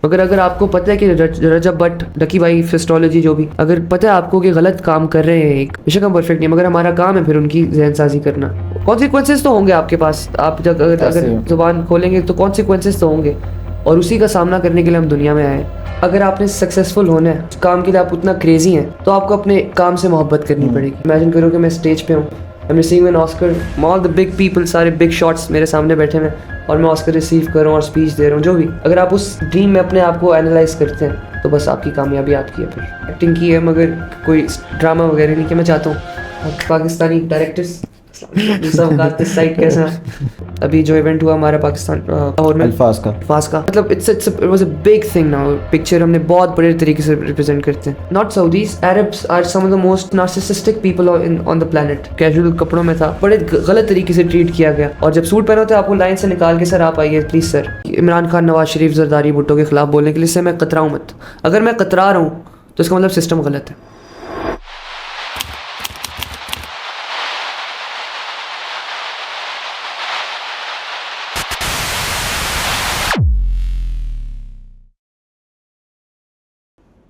मगर अगर आपको पता है कि रजब भट्ट, डकी भाई, फिस्टोलॉजी, जो भी, अगर पता है आपको कि गलत काम कर रहे हैं, एक बेशक हम परफेक्ट नहीं, मगर हमारा काम है फिर उनकी जहनसाजी करना। कॉन्सिक्वेंसेस तो होंगे आपके पास, आप जब अगर जुबान खोलेंगे तो कॉन्सिक्वेंसेस तो होंगे, और उसी का सामना करने के लिए हम दुनिया में आए हैं। अगर आपने सक्सेसफुल होना है, काम के लिए आप उतना क्रेजी हैं, तो आपको अपने काम से मोहब्बत करनी पड़ेगी। इमेजिन करो कि मैं स्टेज पे हूँ, I'm receiving an Oscar, all the big people, सारे big shots मेरे सामने बैठे हैं और मैं ऑस्कर रिसीव कर रहा हूँ और स्पीच दे रहा हूँ, जो भी। अगर आप उस ड्रीम में अपने आप को एनालाइज करते हैं तो बस आपकी कामयाबी आपकी है। फिर एक्टिंग की है, मगर कोई ड्रामा वगैरह नहीं कि मैं चाहता हूँ पाकिस्तानी डायरेक्टर्स साइड कैसा अभी जो इवेंट हुआ हमारा पाकिस्तान लाहौर में अल्फाज का मतलब it was a big thing. Now picture हमने बहुत बड़े तरीके से रिप्रेजेंट करते हैं। Not Saudis, Arabs are some of the most narcissistic people on the planet. Casual कपड़ों में था, बड़े गलत तरीके से ट्रीट किया गया, और जब सूट पहना होता है आपको लाइन से निकाल के सर आप आइए प्लीज सर। इमरान खान, नवाज शरीफ, जरदारी, भुट्टो के खिलाफ बोलने के लिए से मैं कतराऊँ मत। अगर मैं कतरा रहा हूँ तो इसका मतलब सिस्टम गलत है।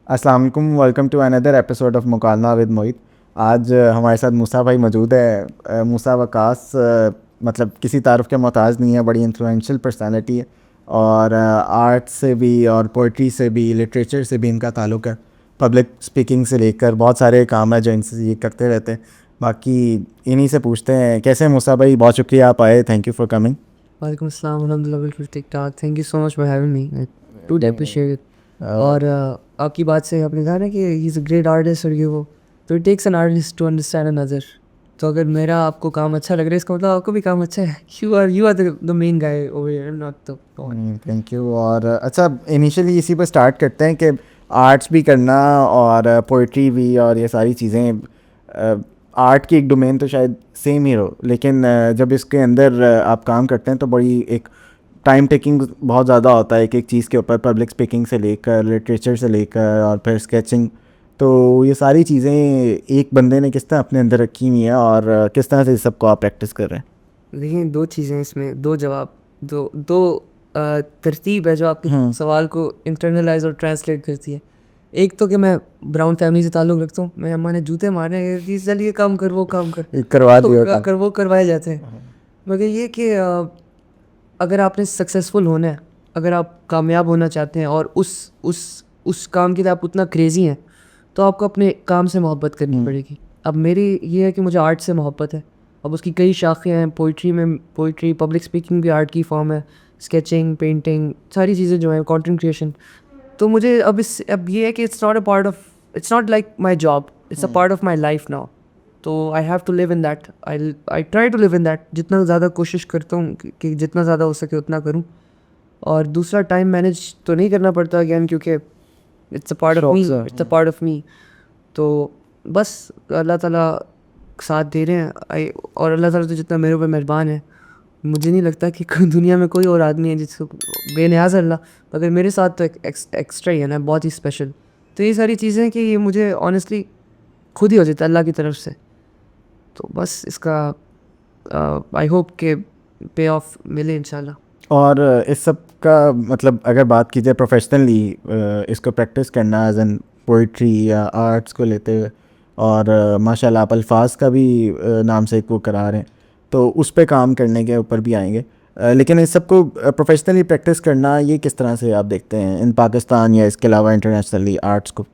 अस्सलाम वालेकुम, welcome to another episode of मुकालना विद मोहित। आज हमारे साथ मूसा भाई मौजूद है। मूसा वकास मतलब किसी तारुफ के मोहताज नहीं है, बड़ी इन्फ्लुएंशियल पर्सनालिटी है, और आर्ट से भी और पोइट्री से भी, लिटरेचर से भी इनका ताल्लुक़ है। पब्लिक स्पीकिंग से लेकर बहुत सारे काम है जो इनसे ये करते रहते हैं। बाकी इन्हीं से पूछते हैं, कैसे हैं मूसा भाई? बहुत शुक्रिया आप आए, थैंक यू फॉर कमिंग। वालेकुम अस्सलाम, अल्हम्दुलिल्लाह बिल्कुल ठीक ठाक, thank you so much for having me, I too appreciate it. और आपकी बात से आपने कहा ना कि he is a great artist और ये वो, तो it takes an artist to understand another. तो अगर मेरा आपको काम अच्छा लग रहा है इसका मतलब आपको भी काम अच्छा है। You are the main guy over here, not the thank you. और अच्छा, इनिशियली इसी पर स्टार्ट करते हैं कि आर्ट्स भी करना और पोइट्री भी और ये सारी चीज़ें, आर्ट की एक डोमेन तो शायद सेम ही हो, लेकिन जब इसके अंदर आप काम करते हैं तो बड़ी एक टाइम टेकिंग बहुत ज़्यादा होता है एक एक चीज़ के ऊपर, पब्लिक स्पीकिंग से लेकर लिटरेचर से लेकर और फिर स्केचिंग। तो ये सारी चीज़ें एक बंदे ने किस तरह अपने अंदर रखी हुई हैं और किस तरह से इस सबको आप प्रैक्टिस कर रहे हैं? देखिए, दो चीज़ें इसमें, दो जवाब, दो तरतीब है जो आपके सवाल को इंटरनलाइज और ट्रांसलेट करती है। एक तो कि मैं ब्राउन फैमिली से ताल्लुक़ रखता हूँ, मैं अम्मा ने जूते मारे हैं कि चल ये काम कर, वो काम कर, करवा तो दिया कर वो करवाए जाते हैं। मगर ये कि अगर आपने सक्सेसफुल होना है, अगर आप कामयाब होना चाहते हैं और उस काम के लिए आप उतना क्रेज़ी हैं, तो आपको अपने काम से मोहब्बत करनी पड़ेगी। अब मेरी ये है कि मुझे आर्ट से मोहब्बत है। अब उसकी कई शाखें हैं, पोइट्री में पोइट्री, पब्लिक स्पीकिंग भी आर्ट की फॉर्म है, स्केचिंग, पेंटिंग, सारी चीज़ें जो हैं, कंटेंट क्रिएशन। तो मुझे अब ये है कि it's not like my job, it's a part of my life now. तो I have to live in that, I try to live in that. जितना ज़्यादा कोशिश करता हूँ कि जितना ज़्यादा हो सके उतना करूँ। और दूसरा, टाइम मैनेज तो नहीं करना पड़ता अगेन, क्योंकि it's a part of me. तो बस अल्लाह ताला साथ दे रहे हैं, और अल्लाह ताला तो जितना मेरे ऊपर मेहरबान है, मुझे नहीं लगता कि दुनिया में कोई और आदमी है जिसको बेनियाज अल्लाह, मगर मेरे साथ तो एक एक्स्ट्रा ही है ना, बहुत ही स्पेशल। तो ये सारी चीज़ें हैं कि ये मुझे ऑनेस्टली खुद ही हो जाता है अल्लाह की तरफ से। तो बस इसका आई होप के पे ऑफ मिले इंशाल्लाह। और इस सब का मतलब अगर बात की जाए प्रोफेशनली, इसको प्रैक्टिस करना एज एन पोइट्री या आर्ट्स को लेते हुए, और माशाल्लाह आप अल्फाज का भी नाम से एक वो करा रहे हैं, तो उस पे काम करने के ऊपर भी आएंगे। लेकिन इस सब को प्रोफेशनली प्रैक्टिस करना, ये किस तरह से आप देखते हैं इन पाकिस्तान या इसके अलावा इंटरनेशनली आर्ट्स को?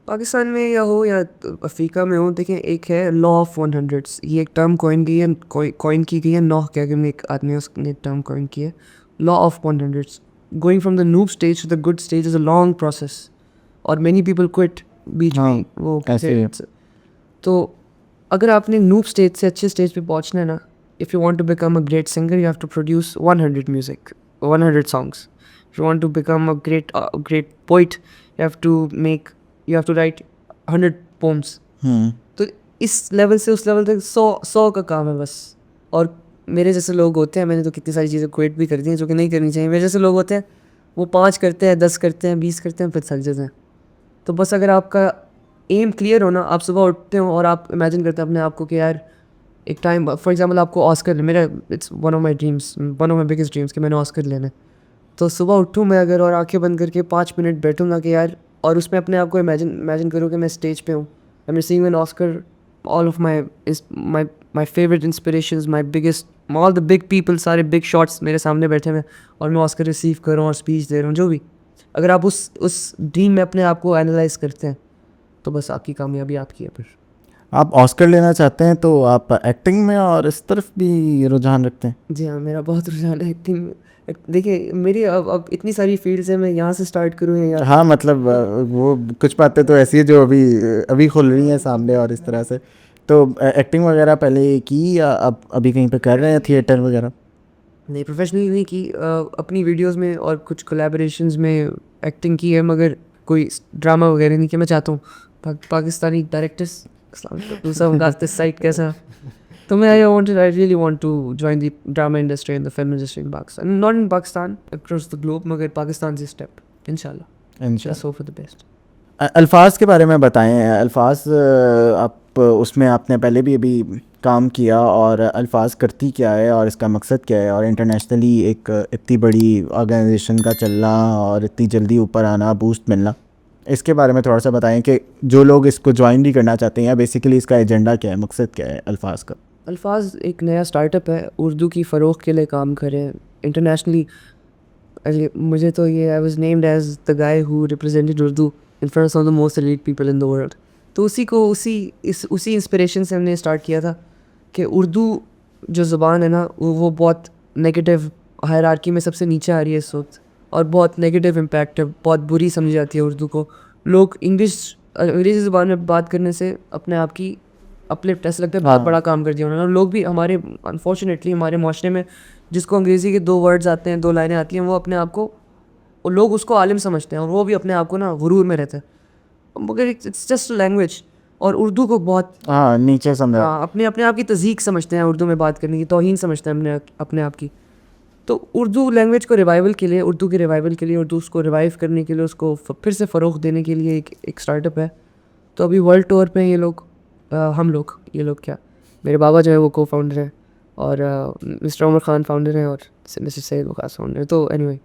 पाकिस्तान में या हो या अफ्रीका में हो, देखें, एक है लॉ ऑफ 100s, ये एक टर्म कॉइन की गई है, नौह कह के एक आदमी उसने टर्म कॉइन की है, law of 100s। Going from the noob stage to the good stage is a long process, और मैनी पीपल क्विट बीच में वो ऐसे। तो अगर आपने नूब स्टेज से अच्छे स्टेज पे पहुंचना है ना, if you want to become a great singer, you have to produce 100 music, 100 songs. If you want to become a great poet, you have to write 100 poems. तो इस लेवल से उस लेवल तक 100 का काम है बस। और मेरे जैसे लोग होते हैं, मैंने तो कितनी सारी चीज़ें क्विट भी कर दी हैं जो कि नहीं करनी चाहिए। मेरे जैसे लोग होते हैं, वो 5 करते हैं, 10 करते हैं, 20 करते हैं, फिर थक जाते हैं। तो बस अगर आपका एम क्लियर हो ना, आप सुबह उठते हो और आप इमेजिन करते हैं अपने आप को कि यार एक टाइम, फॉर एग्जांपल आपको ऑस्कर, मेरा it's one of my dreams, one of my biggest dreams कि मैंने ऑस्कर लेना है। तो सुबह उठूँ मैं अगर और आंखें बंद करके 5 मिनट बैठूँगा कि यार, और उसमें अपने आप को इमेजिन करूँ कि मैं स्टेज पे हूँ, I am receiving an Oscar, all of my favourite inspirations, my biggest, all the big people, सारे बिग शॉट्स मेरे सामने बैठे हुए, और मैं ऑस्कर रिसीव कर रहा हूँ और स्पीच दे रहा हूँ, जो भी। अगर आप उस ड्रीम में अपने आप को एनालाइज करते हैं तो बस आपकी कामयाबी आपकी है। फिर आप ऑस्कर लेना चाहते हैं तो आप एक्टिंग में और इस तरफ भी रुझान रखते हैं? जी हाँ, मेरा बहुत रुझान है एक्टिंग में। देखिए मेरी अब इतनी सारी फील्ड्स हैं, मैं यहाँ से स्टार्ट करूँ या हाँ मतलब वो कुछ बातें तो ऐसी है जो अभी अभी खुल रही हैं सामने और इस तरह से। तो एक्टिंग वगैरह पहले की या अब अभी कहीं पे कर रहे हैं थिएटर वगैरह? नहीं, प्रोफेशनली नहीं की, अपनी वीडियोस में और कुछ कोलैबोरेशंस में एक्टिंग की है, मगर कोई ड्रामा वगैरह नहीं किया। मैं चाहता हूँ पाकिस्तानी डायरेक्टर्स, दूसरा उनका साइड कैसा, तो मैं I really want to join the drama industry and the film industry in Pakistan, not in Pakistan, across the globe, मगर पाकिस्तान से स्टेप इंशाल्लाह, just hope for the best. अल्फाज के बारे में बताएं। अल्फाज आप उसमें आपने पहले भी अभी काम किया, और अल्फाज करती क्या है और इसका मकसद क्या है, और इंटरनेशनली एक इतनी बड़ी ऑर्गेनाइजेशन का चलना और इतनी जल्दी ऊपर आना, बूस्ट मिलना, इसके बारे में थोड़ा सा बताएं कि जो लोग इसको ज्वाइन भी करना चाहते हैं, बेसिकली इसका एजेंडा क्या है, मकसद क्या है अल्फाज का? अल्फाज एक नया स्टार्टअप है, उर्दू की फ़रोग़ के लिए काम करें इंटरनेशनली। मुझे तो ये, I was named as the guy who represented Urdu in front of the most elite people in the world. तो उसी इंस्पिरेशन से हमने स्टार्ट किया था कि उर्दू जो ज़ुबान है ना, वो बहुत नेगेटिव हायरार्की में सबसे नीचे आ रही है इस वक्त, और बहुत नेगेटिव इम्पैक्ट है, बहुत बुरी समझी जाती है उर्दू को। लोग अंग्रेज़ी ज़ुबान में बात करने से अपने आप की अपलिफ्ट, ऐसा लगता है बहुत बड़ा काम कर दिया उन्होंने। और लोग भी हमारे, अनफॉर्चुनेटली हमारे माशरे में, जिसको अंग्रेज़ी के 2 वर्ड्स आते हैं, 2 लाइनें आती हैं, वो अपने आप को, और लोग उसको आलिम समझते हैं, और वो भी अपने आप को ना गुरूर में रहते हैं, मगर इट्स जस्ट लैंग्वेज। और उर्दू को बहुत नीचे समझा। अपने अपने आप की तज़ीक समझते हैं, उर्दू में बात करने की तौहीन समझते हैं अपने आप की। तो उर्दू लैंग्वेज को रिवाइवल के लिए, उर्दू के रिवाइवल के लिए, उर्दू उसको रिवाइव करने के लिए, उसको फिर से फ़रोग़ देने के लिए एक स्टार्टअप है। तो अभी वर्ल्ड टूर पे ये लोग, ये लोग क्या, मेरे बाबा जो है वो को फाउंडर हैं, और मिस्टर उमर ख़ान फाउंडर हैं, और मिस्टर सैयद वकास फाउंडर। तो एनीवे,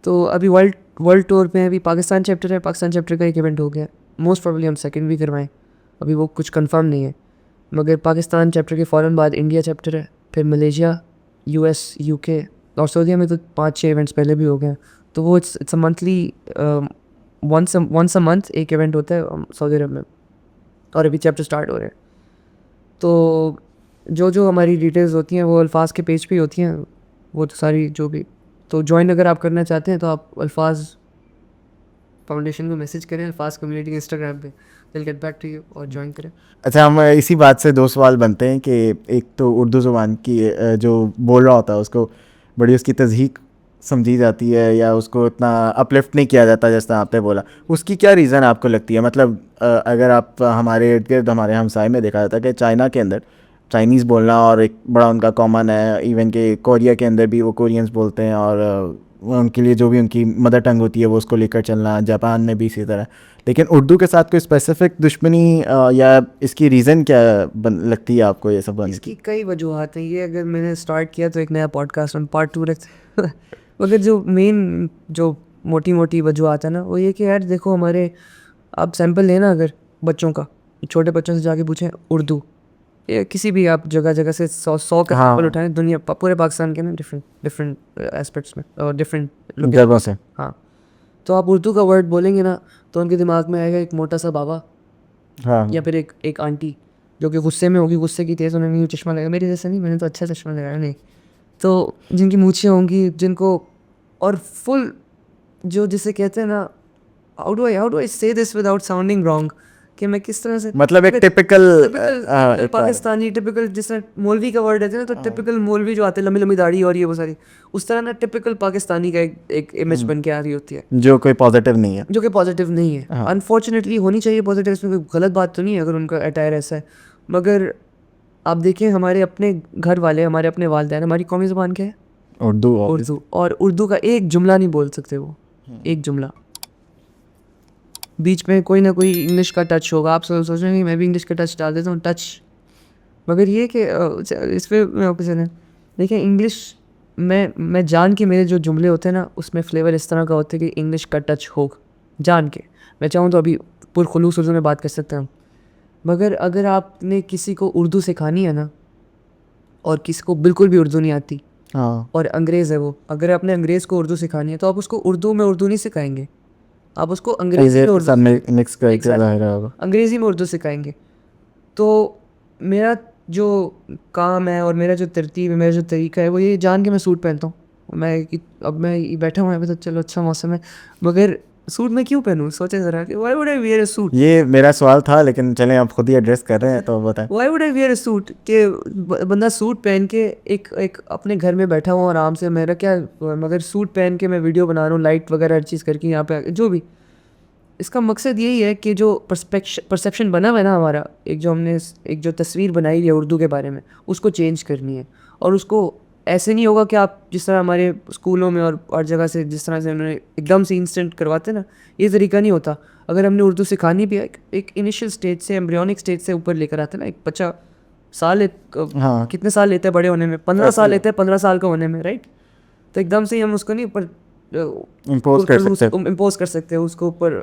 तो अभी वर्ल्ड टूर पे अभी पाकिस्तान चैप्टर है, पाकिस्तान चैप्टर का एक इवेंट हो गया, मोस्ट प्रोबेबली हम सेकंड भी करवाएं, अभी वो कुछ कंफर्म नहीं है, मगर पाकिस्तान चैप्टर के फ़ौरन बाद इंडिया चैप्टर है, फिर मलेशिया, US, UK, और सऊदीया में तो 5-6 इवेंट्स पहले भी हो गए हैं। तो वो it's a monthly, once a month एक इवेंट होता है सऊदी अरब में, और अभी चैप्टर स्टार्ट हो रहे हैं। तो जो हमारी डिटेल्स होती हैं वो अल्फाज के पेज पे होती हैं, वो तो सारी जो भी। तो ज्वाइन अगर आप करना चाहते हैं तो आप अल्फाज फाउंडेशन को मैसेज करें, अल्फाज कम्युनिटी के इंस्टाग्राम पे, दिल गेट बैक टू यू, और ज्वाइन करें। अच्छा, हम इसी बात से 2 सवाल बनते हैं कि एक तो उर्दू ज़ुबान की जो बोल रहा होता है उसको बड़ी उसकी तज़हीक समझी जाती है, या उसको इतना अपलिफ्ट नहीं किया जाता जैसा आपने बोला, उसकी क्या रीज़न आपको लगती है? मतलब अगर आप हमारे इर्द गिर्द, हमारे हमसाए में देखा जाता है कि चाइना के अंदर चाइनीज़ बोलना और एक बड़ा उनका कॉमन है, इवन के कोरिया के अंदर भी वो कोरियंस बोलते हैं, और उनके लिए जो भी उनकी मदर टंग होती है वो उसको लेकर चलना, जापान में भी इसी तरह। लेकिन उर्दू के साथ कोई स्पेसिफिक दुश्मनी या इसकी रीज़न क्या लगती है आपको ये सब? इसकी कई वजूहत हैं, ये अगर मैंने स्टार्ट किया तो एक नया पॉडकास्ट में पार्ट 2 रखते मगर जो मेन, जो मोटी मोटी वजूहत है ना, वो ये कि यार देखो, हमारे, आप सैंपल लेना अगर बच्चों का, छोटे बच्चों से जाके पूछें उर्दू, या किसी भी आप जगह से 100 का सैंपल उठाएं दुनिया, पूरे पाकिस्तान के ना, डिफरेंट एस्पेक्ट्स में और डिफरेंट जगहों से, हाँ, तो आप उर्दू का वर्ड बोलेंगे ना तो उनके दिमाग में आएगा एक मोटा सा बाबा, या फिर एक आंटी जो कि गुस्से में होगी, गुस्से की तेज़, उन्होंने चश्मा लगाया, मेरी जैसे नहीं, मैंने तो अच्छा चश्मा लगाया नहीं, तो जिनकी मूछें होंगी, जिनको, और फुल, जो जिसे कहते हैं ना, हाउ डू आई से दिस विदाउट साउंडिंग रॉन्ग, कि मैं किस तरह से, मतलब एक टिपिकल पाकिस्तानी टिपिकल, जिसमें मौलवी का वर्ड रहता है ना, तो टिपिकल मौलवी जो आते हैं, लंबी लंबी दाढ़ी और ये वो सारी, उस तरह ना टिपिकल पाकिस्तानी का एक इमेज बन के आ रही होती है, जो कोई पॉजिटिव नहीं है, जो कि पॉजिटिव नहीं है। अनफॉर्चुनेटली होनी चाहिए पॉजिटिव, इसमें कोई गलत बात तो नहीं है अगर उनका अटायर ऐसा है, मगर आप देखें हमारे अपने घर वाले, हमारे अपने वालिदैन, हमारी कौमी ज़ुबान क्या है? उर्दू। और उर्दू का एक जुमला नहीं बोल सकते वो, एक जुमला, बीच में कोई ना कोई इंग्लिश का टच होगा, आप सोच रहे हैं मैं भी इंग्लिश का टच डाल देता हूँ, टच, मगर ये कि इस पर मैं वापस चलें, देखिए इंग्लिश मैं जान के मेरे जो जुमले होते हैं ना उसमें फ्लेवर इस तरह का होता है कि इंग्लिश का टच हो, जान के। मैं चाहूँ तो अभी पुरखुलूस उर्दू में बात कर सकते हैं, मगर अगर आपने किसी को उर्दू सिखानी है ना और किसी को बिल्कुल भी उर्दू नहीं आती हाँ और अंग्रेज़ है वो, अगर आपने अंग्रेज़ को उर्दू सिखानी है तो आप उसको उर्दू में उर्दू नहीं सिखाएंगे, आप उसको अंग्रेज़ी में उर्दू मिक्स करके Exactly. ज़ाहिर होगा। अंग्रेज़ी में उर्दू सिखाएंगे। तो मेरा जो काम है और मेरा जो तरतीब है, मेरा जो तरीका है वो ये जान के मैं सूट पहनता हूँ। अब मैं ये बैठा हुआ है तो चलो अच्छा मौसम है, मगर सूट मैं क्यों पहनूँ? सोचे ज़रा कि why would I wear a suit? ये मेरा सवाल था, लेकिन चलें आप खुद ही एड्रेस कर रहे हैं तो बताएं। Why would I wear a suit? कि बंदा सूट पहन के एक एक अपने घर में बैठा हुआ आराम से, मेरा क्या, मगर सूट पहन के मैं वीडियो बना रहा हूँ लाइट वगैरह हर चीज़ करके यहाँ पे जो भी। इसका मकसद यही है कि जो परसेप्शन बना हुआ है ना हमारा, एक जो तस्वीर बनाई है उर्दू के बारे में, उसको चेंज करनी है। और उसको ऐसे नहीं होगा कि आप जिस तरह हमारे स्कूलों में और जगह से जिस तरह से उन्होंने एकदम से इंस्टेंट करवाते ना, ये तरीका नहीं होता। अगर हमने उर्दू सिखानी भी है एक इनिशियल स्टेज से, एम्ब्रियोनिक स्टेज से ऊपर लेकर आते हैं ना, एक बच्चा हाँ कितने साल लेते हैं बड़े होने में? 15 साल लेते हैं, 15 साल का होने में, राइट? तो एकदम से ही हम उसको नहीं ऊपर इम्पोज कर सकते हैं उसको ऊपर।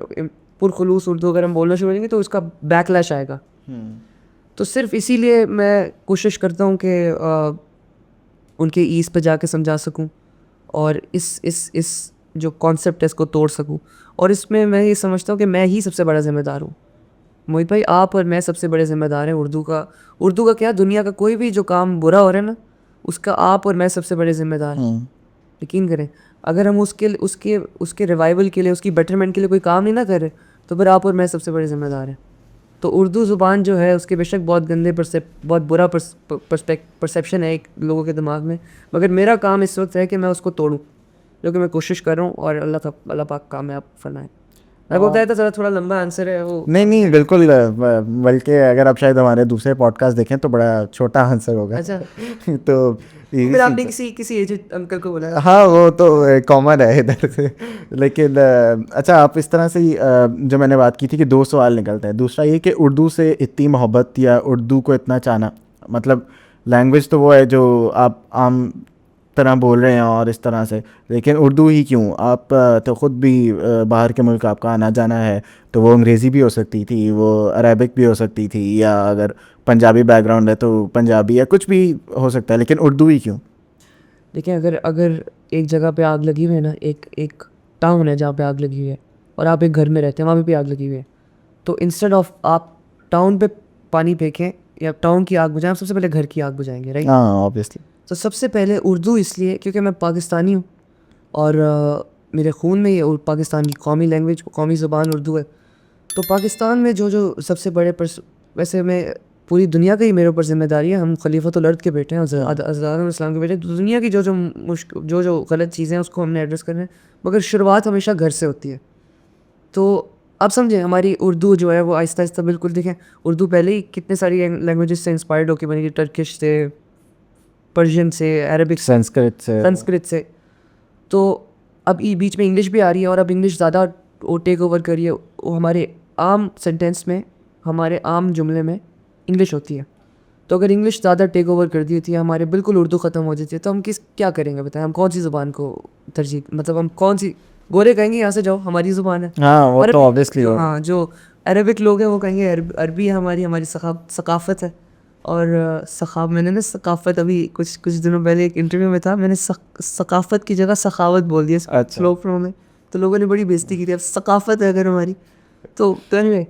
पुरखुलूस उर्दू अगर हम बोलना शुरू करेंगे तो उसका बैकलैश आएगा। तो सिर्फ इसीलिए मैं कोशिश करता हूँ कि उनके ईज़ पे जाके समझा सकूँ और इस जो कॉन्सेप्ट है इसको तोड़ सकूँ। और इसमें मैं ये समझता हूँ कि मैं ही सबसे बड़ा ज़िम्मेदार हूँ। मोहित भाई, आप और मैं सबसे बड़े ज़िम्मेदार हैं उर्दू का क्या, दुनिया का कोई भी जो काम बुरा हो रहा है ना, उसका आप और मैं सबसे बड़े ज़िम्मेदार हैं। यकीन करें, अगर हम उसके रिवाइवल के लिए, उसकी बेटरमेंट के लिए कोई काम नहीं ना कर रहे, तो फिर आप और मैं सबसे बड़े ज़िम्मेदार हैं। तो उर्दू ज़ुबान जो है उसके बेशक बहुत गंदे बहुत बुरा परसेप्शन है एक लोगों के दिमाग में, मगर मेरा काम इस वक्त है कि मैं उसको तोड़ूँ, जो कि मैं कोशिश कर रहा हूँ, और अल्लाह पाक कामयाब फरमाए। मैं को बताया था ज़रा थोड़ा लंबा आंसर है वो। नहीं बिल्कुल, बल्कि अगर आप शायद हमारे दूसरे पॉडकास्ट देखें तो बड़ा छोटा आंसर होगा। अच्छा, तो फिर आपने किसी एजेड अंकल को बोला? हाँ वो तो कॉमन है इधर से। लेकिन अच्छा, आप इस तरह से ही, जो मैंने बात की थी कि 2 सवाल निकलते हैं। दूसरा ये कि उर्दू से इतनी मोहब्बत या उर्दू को इतना चाहना, मतलब लैंग्वेज तो वो है जो आप आम तरह बोल रहे हैं और इस तरह से, लेकिन उर्दू ही क्यों? आप तो ख़ुद भी बाहर के मुल्क आपका आना जाना है, तो वो अंग्रेज़ी भी हो सकती थी, वो अरेबिक भी हो सकती थी, या अगर पंजाबी बैकग्राउंड है तो पंजाबी, या कुछ भी हो सकता है, लेकिन उर्दू ही क्यों? देखिए, अगर एक जगह पे आग लगी हुई है ना, एक टाउन है जहाँ पे आग लगी हुई है, और आप एक घर में रहते हैं, वहाँ पे भी आग लगी हुई है, तो इंस्टेड ऑफ आप टाउन पे पानी फेंकें या टाउन की आग बुझाएं, आप सबसे पहले घर की आग बुझाएंगे, राइट? हाँ ऑब्वियसली। तो सबसे पहले उर्दू इसलिए क्योंकि मैं पाकिस्तानी हूँ, और मेरे खून में ये पाकिस्तान की कौमी लैंग्वेज, कौमी ज़ुबान उर्दू है। तो पाकिस्तान में जो सबसे बड़े वैसे मैं पूरी दुनिया का ही मेरे ऊपर जिम्मेदारी है, हम खलीफतुल अर्द के बेटे हैं, हज़रत इस्लाम के बेटे। तो दुनिया की जो गलत चीज़ें हैं उसको हमने एड्रेस करना है, मगर शुरुआत हमेशा घर से होती है। तो आप समझें, हमारी उर्दू जो है वो आहिस्ता आहिस्ता, बिल्कुल देखें, उर्दू पहले ही कितने सारी लैंग्वेजेस से इंस्पायर्ड होकर बनी थी, टर्किश से, पर्शियन से, अरबिक, संस्कृत से। तो अब बीच में इंग्लिश भी आ रही है, और अब इंग्लिश ज़्यादा वो टेक ओवर कर रही है। वो हमारे आम सेंटेंस में, हमारे आम जुमले में इंग्लिश होती है। तो अगर इंग्लिश ज़्यादा टेक ओवर कर दी थी, हमारे बिल्कुल उर्दू ख़त्म हो जाती है, तो हम क्या करेंगे बताएं? हम कौन सी ज़ुबान को तरजीह, मतलब हम कौन सी, गोरे कहेंगे यहाँ से जाओ हमारी ज़ुबान है, हाँ वो तो ऑब्वियसली हो। हाँ, जो अरबिक लोग हैं वो कहेंगे अरबी है हमारी सकाफ़त है। और मैंने ना सकाफ़त, अभी कुछ दिनों पहले एक इंटरव्यू में था, मैंने सकाफ़त की जगह सखावत बोल दिया स्लो फ्लो में, तो लोगों ने बड़ी बेइज्जती की थी। अब सकाफ़त है अगर हमारी, तो anyway,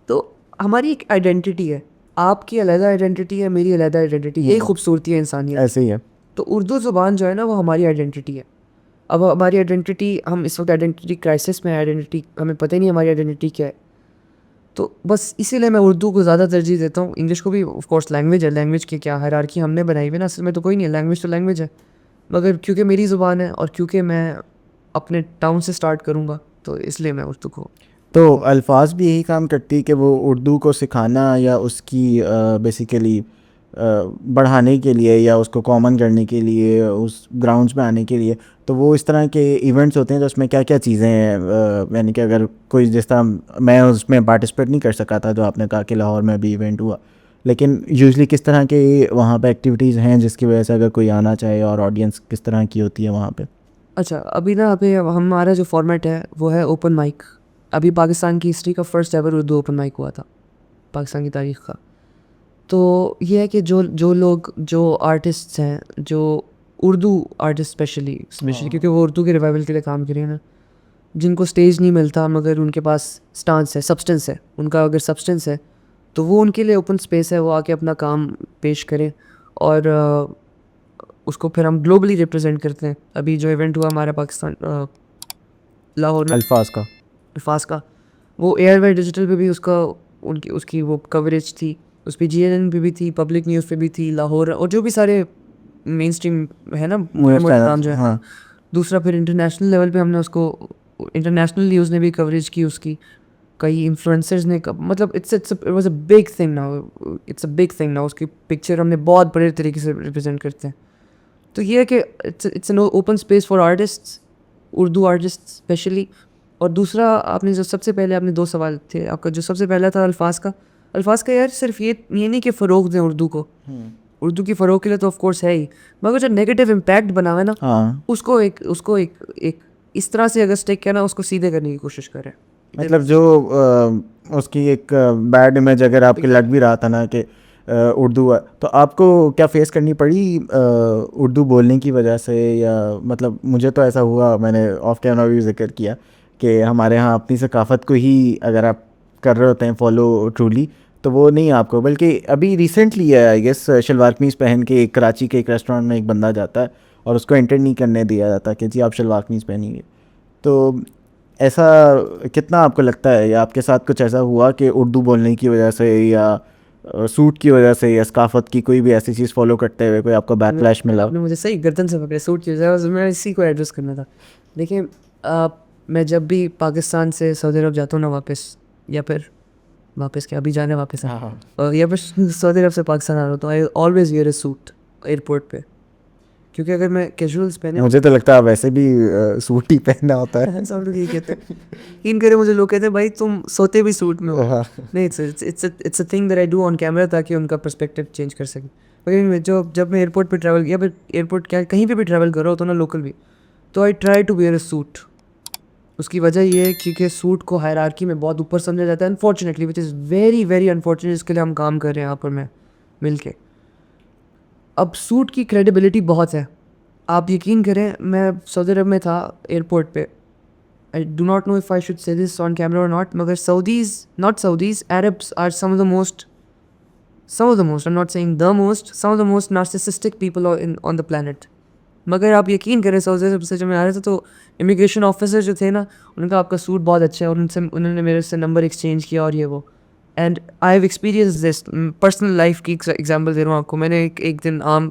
तो हमारी एक आइडेंटिटी है, आपकी अलग आइडेंटिटी है, मेरी अलग आइडेंटिटी, यही खूबसूरती है इंसानियत। ऐसे ही है। तो उर्दू ज़ुबान जो है ना वो हमारी आइडेंटिटी है। अब हमारी आइडेंटिटी, हम इस वक्त आइडेंटिटी क्राइसिस में, आइडेंटिटी हमें पता ही नहीं हमारी आइडेंटिटी क्या है। तो बस इसीलिए मैं उर्दू को ज़्यादा तरजीह देता हूँ। इंग्लिश को भी ऑफ कोर्स लैंग्वेज है, लैंग्वेज की क्या हायरार्की हमने बनाई हुई ना, असल में तो कोई नहीं है, लैंग्वेज तो लैंग्वेज है, मगर क्योंकि मेरी ज़ुबान है और क्योंकि मैं अपने टाउन से स्टार्ट करूँगा, तो इसलिए मैं उर्दू को। तो अल्फाज भी यही काम करती है कि वो उर्दू को सिखाना या उसकी बेसिकली बढ़ाने के लिए या उसको कॉमन करने के लिए, उस ग्राउंड्स में आने के लिए, तो वो इस तरह के इवेंट्स होते हैं तो उसमें क्या क्या चीज़ें हैं? यानी कि अगर कोई, जिस तरह मैं उसमें पार्टिसिपेट नहीं कर सका था जो आपने कहा कि लाहौर में भी इवेंट हुआ, लेकिन यूजुअली किस तरह के वहाँ पे एक्टिविटीज़ हैं जिसकी वजह से अगर कोई आना चाहे, और ऑडियंस किस तरह की होती है वहाँ पे? अच्छा, अभी हमारा जो फॉर्मेट है वो है ओपन माइक। अभी पाकिस्तान की हिस्ट्री का first ever Urdu open mic हुआ था, पाकिस्तान की तारीख़ का। तो ये है कि जो लोग, जो आर्टिस्ट्स हैं, जो उर्दू आर्टिस्ट स्पेशली क्योंकि वो उर्दू के रिवाइवल के लिए काम कर रहे हैं ना, जिनको स्टेज नहीं मिलता मगर उनके पास स्टांस है, सब्सटेंस है, उनका अगर सब्सटेंस है तो वो उनके लिए ओपन स्पेस है, वो आके अपना काम पेश करें और उसको फिर हम ग्लोबली रिप्रेजेंट करते हैं। अभी जो इवेंट हुआ हमारा पाकिस्तान लाहौर में अल्फाज का। अल्फाज का, वो एयरवे डिजिटल पे भी उसकी वो कवरेज थी, उस पर GNN पे भी थी, पब्लिक न्यूज़ पे भी थी, लाहौर और जो भी सारे मेन स्ट्रीम है ना प्रोग्राम जो है। हाँ। दूसरा फिर इंटरनेशनल लेवल पे हमने उसको, इंटरनेशनल न्यूज़ ने भी कवरेज की उसकी, कई इन्फ्लुएंसर्स ने मतलब it was a big thing now, it's a big thing now. उसकी पिक्चर हमने बहुत बड़े तरीके से रिप्रेजेंट करते हैं। तो ये है कि it's an open space for artists, Urdu artist specially. और दूसरा, आपने जो सबसे पहले आपने 2 सवाल थे, आपका जो सबसे पहला था अल्फाज का यार सिर्फ ये नहीं कि फ़रोग दें उर्दू को, उर्दू की फ़रोग के लिए तो ऑफ कोर्स है ही, मगर जो नेगेटिव इम्पैक्ट बना हुआ है ना, हाँ, उसको एक इस तरह से अगर स्टिक किया ना, उसको सीधे करने की कोशिश करें। मतलब जो उसकी एक बैड इमेज अगर आपके लग भी रहा था ना कि उर्दू तो आपको क्या फेस करनी पड़ी उर्दू बोलने की वजह से, या मतलब मुझे तो ऐसा हुआ, मैंने ऑफ कैमरा भी जिक्र किया कि हमारे यहाँ अपनी सकाफ़त को ही अगर आप कर रहे होते हैं फॉलो ट्रूली, तो वो नहीं आपको, बल्कि अभी रिसेंटली है आई गेस, शलवार कमीज़ पहन के एक कराची के एक रेस्टोरेंट में एक बंदा जाता है और उसको एंटर नहीं करने दिया जाता कि जी आप शलवार कमीज़ पहनिए। तो ऐसा कितना आपको लगता है, या आपके साथ कुछ ऐसा हुआ कि उर्दू बोलने की वजह से या सूट की वजह से या सकाफत की कोई भी ऐसी चीज़ फॉलो करते हुए कोई आपको बैकलैश मिला? आपने मुझे सही गर्दन से पकड़े, सूट की वजह से मैं इसी को एड्रेस करना था। देखिए, मैं जब भी पाकिस्तान से सऊदी अरब जाता हूँ ना वापस, या फिर वापस क्या, अभी जाने वापस है, या फिर सऊदी अरब से पाकिस्तान आ रहा हूँ, तो I always wear a suit airport पे, क्योंकि अगर मैं कैजुअल्स पहने, मुझे तो लगता है वैसे भी सूट ही पहनना होता है। सब लोग यही कहते हैं, यकीन करें मुझे लोग कहते हैं भाई तुम सोते भी सूट में हो। हाँ। नहीं, it's a thing that I do on camera, ताकि उनका पर्सपेक्टिव चेंज कर सकें। मगर जब मैं एयरपोर्ट पे ट्रैवल किया, फिर एयरपोर्ट क्या कहीं पे भी ट्रैवल कर रहा हो तो ना, लोकल भी, तो I try to wear a suit. उसकी वजह ये है क्योंकि सूट को हायरार्की में बहुत ऊपर समझा जाता है, unfortunately, which is very very unfortunate. इसके लिए हम काम कर रहे हैं यहाँ पर मैं मिल के। अब सूट की क्रेडिबिलिटी बहुत है, आप यकीन करें, मैं सऊदी अरब में था एयरपोर्ट पे, I do not know if I should say this on camera or not, मगर not Saudis, Arabs are some of the most, I'm not saying the most, some of the most narcissistic people on the planet. मगर आप यकीन करें, Saudi अरब से जब मैं आ रहा था तो इमिग्रेशन ऑफिसर जो थे ना, उनका आपका सूट बहुत अच्छा है, और उन्होंने मेरे से नंबर एक्सचेंज किया और ये वो। And I have experience this, personal life की एग्जांपल दे रहा हूँ आपको। मैंने एक दिन आम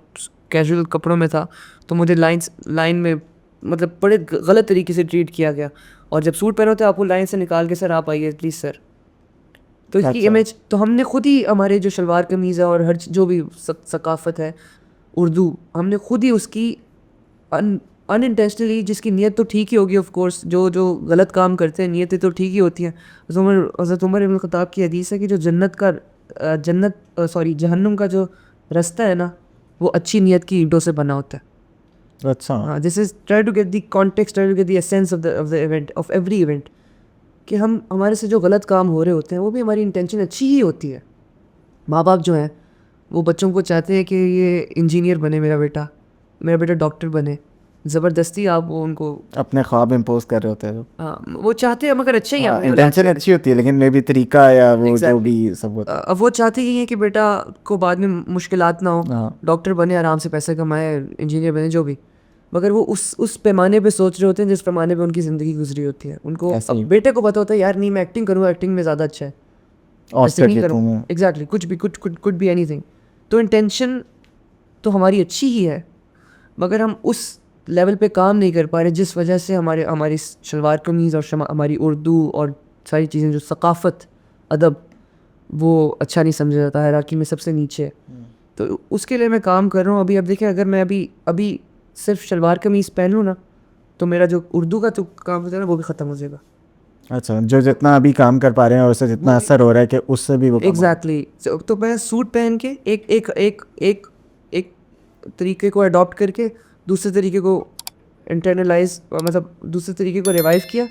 कैजुअल कपड़ों में था, तो मुझे लाइन में मतलब बड़े गलत तरीके से ट्रीट किया गया, और जब सूट पहनो तो आपको लाइन से निकाल के, सर आप आइए प्लीज़ सर। तो इसकी इमेज तो हमने खुद ही, हमारे जो शलवार कमीज़ है और हर जो भी सकाफ़त है उर्दू, हमने खुद ही उसकी अनइंटेंशनली, जिसकी नीयत तो ठीक ही होगी ऑफ कोर्स, जो गलत काम करते हैं नीयतें तो ठीक ही होती हैं। हज़रत उमर इब्न ख़त्ताब की हदीस है कि जो जहन्नुम का जो रास्ता है ना, वो अच्छी नीयत की ईंटों से बना होता है। अच्छा। हाँ, this is try to get the context, try to get the essence of the event, of every event, कि हमारे से जो गलत काम हो रहे होते हैं वो भी हमारी इंटेंशन अच्छी ही होती है। माँ बाप जो हैं वो बच्चों को चाहते हैं कि ये इंजीनियर बने, मेरा बेटा डॉक्टर बने, ज़बरदस्ती आप वो उनको अपने ख्वाब इम्पोज कर रहे होते हैं। हाँ, वो चाहते हैं मगर अच्छे ही हैं, इंटेंशन अच्छी होती है लेकिन मे भी तरीका या वो जो भी सब होता अब वो चाहते ही हैं कि बेटा को बाद में मुश्किलात ना हो, हाँ। डॉक्टर बने, आराम से पैसे कमाए, इंजीनियर बने, जो भी। मगर वो उस पैमाने पे सोच रहे होते हैं जिस पैमाने पे उनकी ज़िंदगी गुजरी होती है। उनको ऐसे ही। अब बेटे को पता होता है यार नहीं, मैं एक्टिंग करूँगा, एक्टिंग में ज़्यादा अच्छा है, ऐसे ऑस्कर नहीं जीतूं करूँ। मैं। एग्जैक्टली, कुछ भी एनीथिंग। तो इंटेंशन तो हमारी अच्छी ही है, मगर हम उस लेवल पे काम नहीं कर पा रहे, जिस वजह से हमारी शलवार कमीज़ और हमारी उर्दू और सारी चीज़ें, जो सकाफ़त, अदब, वो अच्छा नहीं समझा जाता, हायरार्की में सबसे नीचे है। तो उसके लिए मैं काम कर रहा हूँ अभी। अब देखें, अगर मैं अभी सिर्फ शलवार कमीज़ पहन लूँ ना, तो मेरा जो उर्दू का जो काम होता है ना, वो भी ख़त्म हो जाएगा। अच्छा, जो जितना अभी काम कर पा रहे हैं और उससे जितना असर हो रहा है कि उससे भी वो कम हो। एग्जैक्टली तो मैं सूट पहन के एक एक एक एक एक तरीके को अडॉप्ट करके दूसरे तरीके को इंटरनलाइज, मतलब दूसरे तरीके को रिवाइव किया,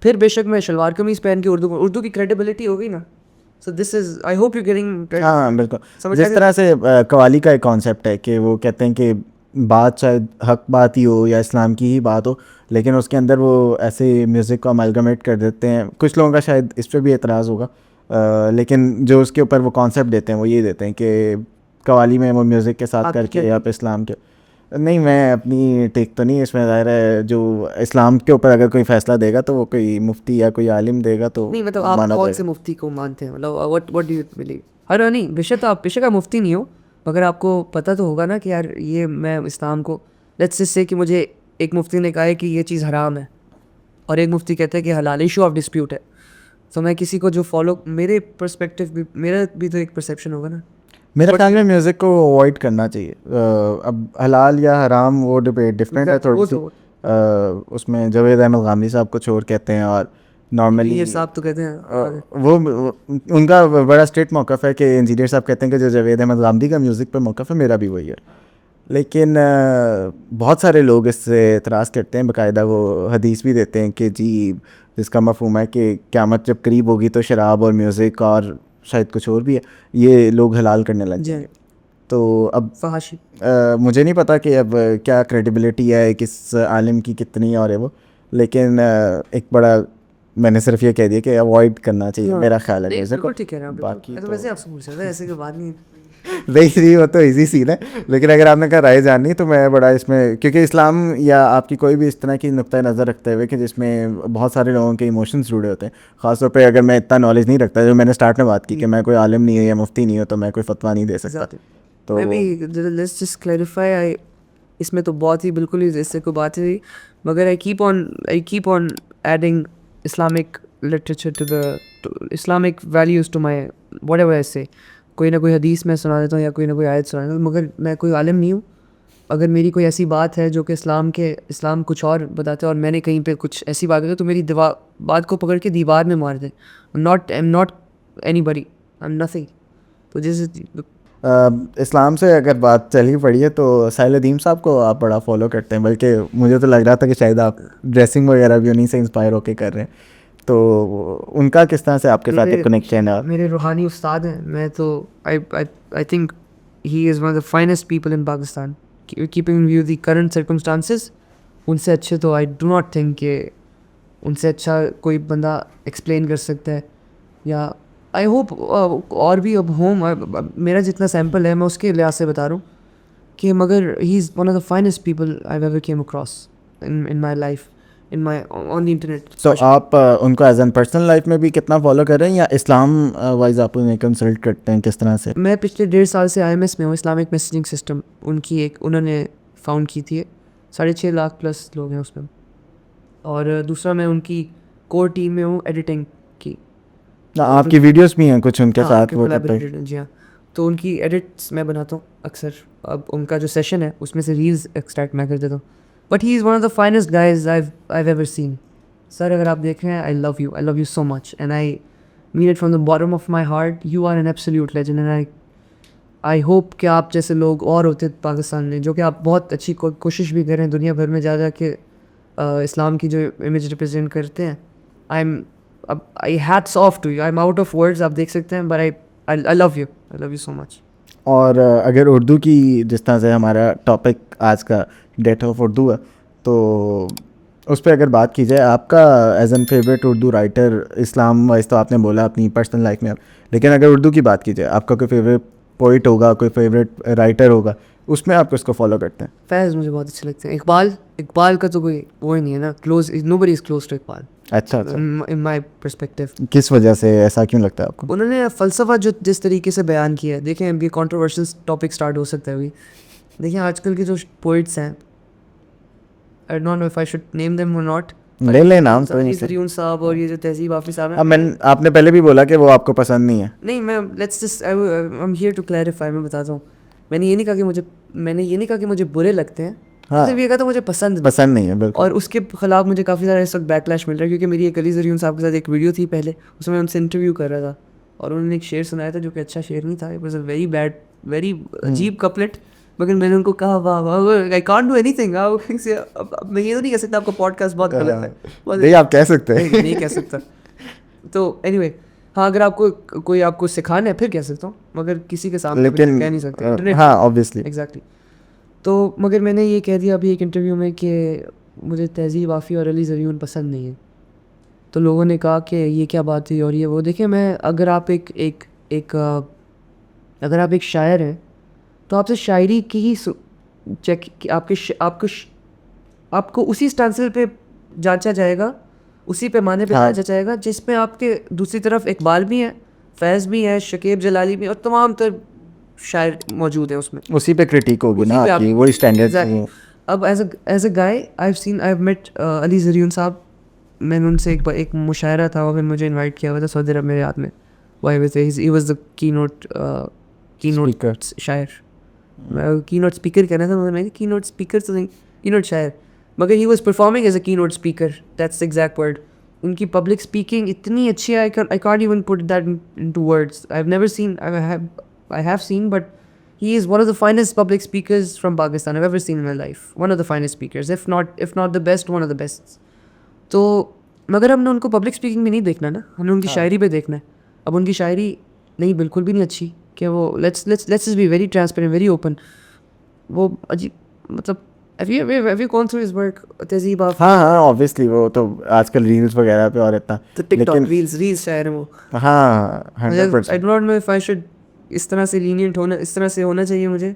फिर बेशक मैं शलवार कमीज पहन के उर्दू की क्रेडिबिलिटी हो गई ना। So this is, I hope you getting. हाँ बिल्कुल, समझ जिस आ गया? तरह से कवाली का एक कॉन्सेप्ट है कि वो कहते हैं कि बात शायद हक बात ही हो या इस्लाम की ही बात हो, लेकिन उसके अंदर वो ऐसे म्यूज़िक को अमालगमेट कर देते हैं। कुछ लोगों का शायद इस पर भी एतराज़ होगा, लेकिन जो उसके ऊपर वो कॉन्सेप्ट देते हैं वो ये देते हैं कि कवाली में वो म्यूज़िक के साथ आपकी करके क्या या फिर इस्लाम के। नहीं, मैं अपनी टेक तो नहीं इसमें, ज़ाहिर है जो इस्लाम के ऊपर अगर कोई फ़ैसला देगा तो वो कोई मुफ्ती या कोई आलिम देगा तो नहीं, मतलब आप माना कौन जाएगा। से मुफ्ती को मानते हैं, मतलब व्हाट डू यू बिलीव? अरे नहीं, बेशक आप मुफ्ती नहीं हो, मगर आपको पता तो होगा ना कि यार ये मैं इस्लाम को, लेट्स जस्ट से कि मुझे एक मुफ्ती ने कहा है कि ये चीज़ हराम है और एक मुफ्ती कहता है कि हलाल, इशू ऑफ डिस्प्यूट है। तो मैं किसी को जो फॉलो, मेरे पर्सपेक्टिव भी, मेरा भी तो एक परसेप्शन होगा ना। मेरे ख्याल में म्यूज़िक को अवॉइड करना चाहिए। अब हलाल या हराम वो डिबेट डिफरेंट है थोड़ी वो सी। तो उसमें जावेद अहमद गामदी साहब को छोर कहते हैं और नॉर्मली ये साहब तो कहते हैं उनका बड़ा स्ट्रेट मौक़िफ़ है कि इंजीनियर साहब कहते हैं कि जो जावेद अहमद गामदी का म्यूज़िक पे मौक़िफ़ है मेरा भी वही है। लेकिन बहुत सारे लोग इससे एतराज़ करते हैं, बाकायदा वो हदीस भी देते हैं कि जी जिसका मफहूम है कि क़यामत जब करीब होगी तो शराब और म्यूज़िक और शायद कुछ और भी है, ये लोग हलाल करने लग जी जाएंगे। तो अब फहाशी। मुझे नहीं पता कि अब क्या क्रेडिबिलिटी है किस आलिम की कितनी और है वो, लेकिन एक बड़ा मैंने सिर्फ ये कह दिया कि अवॉइड करना चाहिए, मेरा ख्याल है नहीं, म्यूज़िक को। बिल्कुल ठीक कह रहे हैं आप, बाकी बिल्कुल। तो वैसे आपसे पूछ रहा था, ऐसे की बात नहीं। नहीं वो तो इजी सीन है, लेकिन अगर आपने कहा राय जाननी तो मैं बड़ा इसमें, क्योंकि इस्लाम या आपकी कोई भी इस तरह की नुक्ता नज़र रखते हुए कि जिसमें बहुत सारे लोगों के इमोशंस जुड़े होते हैं, ख़ासतौर पे अगर मैं इतना नॉलेज नहीं रखता, जो मैंने स्टार्ट में बात की कि मैं कोई आलिम नहीं हूँ या मुफ्ती नहीं हूँ तो मैं कोई फतवा नहीं दे सकता। Exactly. तो मैं भी, लेट्स जस्ट क्लैरिफाई, इसमें तो बहुत ही बिल्कुल ही इससे कोई बात नहीं, मगर I keep on adding Islamic literature to the Islamic values to my whatever ऐसे। कोई ना कोई हदीस मैं सुना देता हूँ या कोई ना कोई आयत सुना देता हूँ, मगर मैं कोई आलिम नहीं हूँ। अगर मेरी कोई ऐसी बात है जो कि इस्लाम कुछ और बताते हैं और मैंने कहीं पे कुछ ऐसी बात है तो मेरी बात को पकड़ के दीवार में मार दे। I am not anybody, I am nothing. तो जैसे इस्लाम से अगर बात चली पड़ी है तो साहिल अदीम साहब को आप बड़ा फॉलो करते हैं, बल्कि मुझे तो लग रहा था कि शायद आप ड्रेसिंग वगैरह भी उन्हीं से इंस्पायर होके कर रहे हैं, तो उनका किस तरह से आपके साथ एक कनेक्शन है? मेरे रूहानी उस्ताद हैं। मैं तो I think he is one of the finest people in Pakistan, keeping view the current circumstances. उनसे अच्छे तो आई डू नॉट थिंक कि उनसे अच्छा कोई बंदा एक्सप्लेन कर सकता है, या आई होप और भी अब होम। मेरा जितना सैम्पल है मैं उसके लिहाज से बता रहा हूँ कि मगर he is one of the finest people I ever came across in my life, in my on the internet. तो आप उनको एज एन पर्सनल लाइफ में भी कितना फॉलो कर रहे हैं या इस्लाम वाइज आप उन्हें कंसल्ट करते हैं, किस तरह से? मैं पिछले 1.5 साल से IMS में हूँ, इस्लामिक मैसेजिंग सिस्टम उनकी एक उन्होंने फाउंड की थी। 6.5 लाख प्लस लोग हैं उसमें। और दूसरा मैं उनकी कोर टीम में हूँ एडिटिंग की। आपकी वीडियोस भी हैं कुछ उनके साथ वो करते हैं? कोलैबोरेटेड, जी हाँ। तो उनकी एडिट्स मैं बनाता हूँ अक्सर। अब उनका जो सेशन है उसमें से रील्स एक्सट्रैक्ट मैं कर देता हूँ। But he is one of the finest guys I've ever seen। Sir अगर आप देख रहे हैं, I love you so much and I mean it from the bottom of my heart. You are an absolute legend and I hope कि आप जैसे लोग और होते पाकिस्तान में, जो कि आप बहुत अच्छी कोशिश भी कर रहे हैं दुनिया भर में जा के इस्लाम की जो इमेज रिप्रेजेंट करते हैं। I hats off to you, I am out of words, आप देख सकते हैं, but I love you so much. और अगर उर्दू की, जिस तरह से हमारा टॉपिक आज का डेथ ऑफ उर्दू है, तो उस पर अगर बात की जाए, आपका as an favourite Urdu writer, Islam wise तो आपने बोला अपनी पर्सनल लाइफ में, लेकिन अगर उर्दू की बात की जाए, आपका कोई फेवरेट पोइट होगा, कोई फेवरेट राइटर होगा, उसमें आप किसको फॉलो करते हैं? फैज़ मुझे बहुत अच्छे लगते हैं। इकबाल का तो कोई वो ही नहीं है ना, close, nobody is close to Iqbal. अच्छा, इन माई परस्पेक्टिव। किस वजह से ऐसा क्यों लगता है आपको? उन्होंने फ़लसफ़ा जो जिस तरीके से बयान किया है, देखें अब ये कंट्रोवर्शियल टॉपिक स्टार्ट हो सकता है अभी। देखिए आजकल के जो पोइट्स हैं, I don't know if I should name them और नॉट, ले ले नाम तो नहीं से। सरीउन साहब और ये जो तहजीब हाफिज़ साहब हैं। अब आपने पहले भी बोला कि वो आपको पसंद नहीं है। नहीं, मैं let's just I am here to clarify. मैं बताता हूँ, मैंने ये नहीं कहा कि मुझे बुरे लगते हैं। हाँ। सिर्फ ये कहा तो मुझे पसंद नहीं। पसंद नहीं है बिल्कुल। और उसके खिलाफ मुझे काफ़ी सारा इस वक्त बैकलैश मिल रहा है, क्योंकि मेरी एक अली ज़रियून साहब के साथ एक वीडियो थी पहले, उसमें मैं उनसे इंटरव्यू कर रहा था और उन्होंने एक शेर सुनाया था जो कि अच्छा शेर नहीं था, it was a very bad, very अजीब कपलेट, मगर मैंने उनको कहा वाह वाह आई कांट डू एनीथिंग। अब मैं ये तो नहीं कह सकता आपका पॉडकास्ट बहुत गलत है, नहीं आप कह सकते हैं। नहीं कह सकता। तो एनीवे हाँ, अगर आपको कोई आपको सिखाना है फिर कह सकता हूँ, मगर किसी के सामने लेकिन कह नहीं सकते। हाँ ऑब्वियसली। एग्जैक्टली। तो मगर मैंने ये कह दिया अभी एक इंटरव्यू में कि मुझे तहज़ीब आफ़ी और अली ज़रियून पसंद नहीं है, तो लोगों ने कहा कि ये क्या बात हुई और ये वो। देखिए मैं, अगर आप अगर आप एक शायर हैं तो आपसे शायरी की ही चेक आपको उसी स्टांसिल पे जांचा जाएगा, उसी पैमाने पे हाँ। जांचा जाएगा जिसमें आपके दूसरी तरफ इकबाल भी हैं, फैज़ भी हैं, शकीब जलाली भी, और तमाम तर शायर मौजूद हैं उसमें। उसी पे क्रिटिक होगी उसी ना पे आपकी, आप वही स्टैंडर्ड एग्जैक्टली। अब as a guy I have met Ali Zaryoun साहब। मैंने उनसे एक मुशायरा था, और मुझे इनवाइट किया हुआ था सऊदी अरब मेरे याद में। Why was the key note शायर, की नोट स्पीकर कहना था मैंने, की नोट स्पीकर तो नहीं, की नोट शायर, मगर he was performing as a keynote speaker, that's the exact word. उनकी पब्लिक स्पीकिंग इतनी अच्छी है, I can't even put that into words. I have never seen, I have seen, but he is one of the finest public speakers from Pakistan I've ever seen in my life. One of the finest speakers, if not the best, one of the best. तो मगर हमने उनको public speaking में नहीं देखना ना, हमने उनकी शायरी पे देखना है। अब उनकी शायरी नहीं, बिल्कुल भी नहीं अच्छी, कि वो let's be very transparent, very open. वो अजीब, मतलब have you gone through his work? तहज़ीब आफ़ी, हाँ हाँ ऑब्वियसली, वो तो आजकल रील्स वगैरह पे और इतना। तो टिकटॉक लेकिन रील्स शायर है वो। हाँ आई 100%। Do not know if I should इस तरह से लीनियंट होना, इस तरह से होना चाहिए मुझे,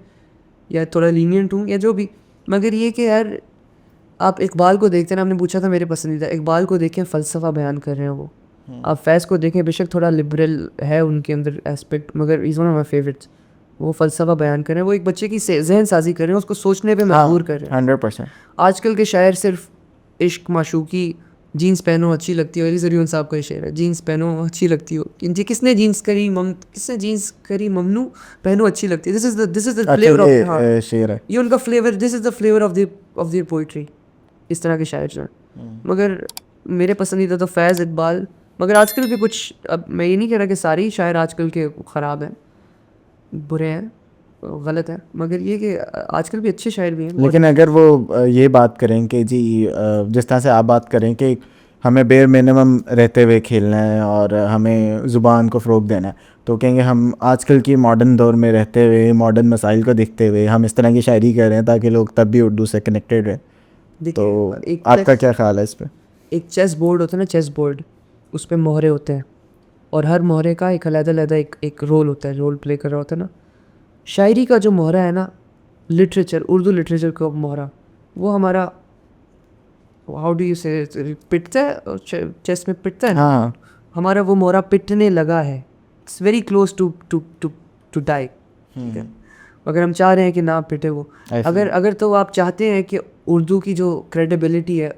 या थोड़ा लीनियंट हूँ या जो भी। मगर ये कि यार आप इकबाल को देखते हैं ना, आपने पूछा था मेरे पसंदीदा, इकबाल को देखें फ़लसफ़ा बयान कर रहे हैं वो। आप फैज़ को देखें, बेशक थोड़ा लिबरल है उनके अंदर एस्पेक्ट, मगर is one of my favourites. वो फ़लसफ़ा बयान कर रहे हैं, वो एक बच्चे की जहन साजी कर रहे हैं, उसको सोचने पे मजबूर कर रहे हैं। 100%। आजकल के शायर सिर्फ इश्क माशूकी, जीन्स पहनो अच्छी लगती हो, अली ज़रियून साहब का ये शेर है, जीन्स पहनो अच्छी लगती हो, जी किसने जीन्स करी ममनू, पहनो अच्छी लगती है। This is the flavour of, हाँ ये शेर है। ये उनका flavour, this is the flavour of the poetry, इस तरह के शायर जो हैं। मगर मेरे पसंदीदा तो फैज़, इकबाल, मगर आजकल के कुछ, अब मैं ये नहीं कह रहा कि सारे ही शायर आजकल के ख़राब हैं, बुरे हैं, गलत है, मगर ये कि आजकल भी अच्छे शायर भी हैं। लेकिन अगर वो ये बात करें कि जी जिस तरह से आप बात करें कि हमें बेर मिनिमम रहते हुए खेलना है और हमें ज़ुबान को फ़रोग देना है, तो कहेंगे हम आजकल की मॉडर्न दौर में रहते हुए, मॉडर्न मसाइल को देखते हुए हम इस तरह की शायरी कर रहे हैं ताकि लोग तब भी उर्दू से कनेक्टेड रहें। तो आपका क्या ख्याल है इस पर? एक चेस बोर्ड होता है ना, चेस बोर्ड, उस पर मोहरे होते हैं, और हर मोहरे का एक अलग-अलग एक रोल होता है, रोल प्ले कर रहा होता है ना। शायरी का जो मोहरा है ना, लिटरेचर, उर्दू लिटरेचर का मोहरा, वो हमारा, हाउ डू यू से, पिटता है, चेस में पिटता है ना, हाँ हमारा वो मोहरा पिटने लगा है, it's very close to die. ठीक है, अगर हम चाह रहे हैं कि ना पिटे वो, अगर तो आप चाहते हैं कि उर्दू की जो क्रेडिबिलिटी है,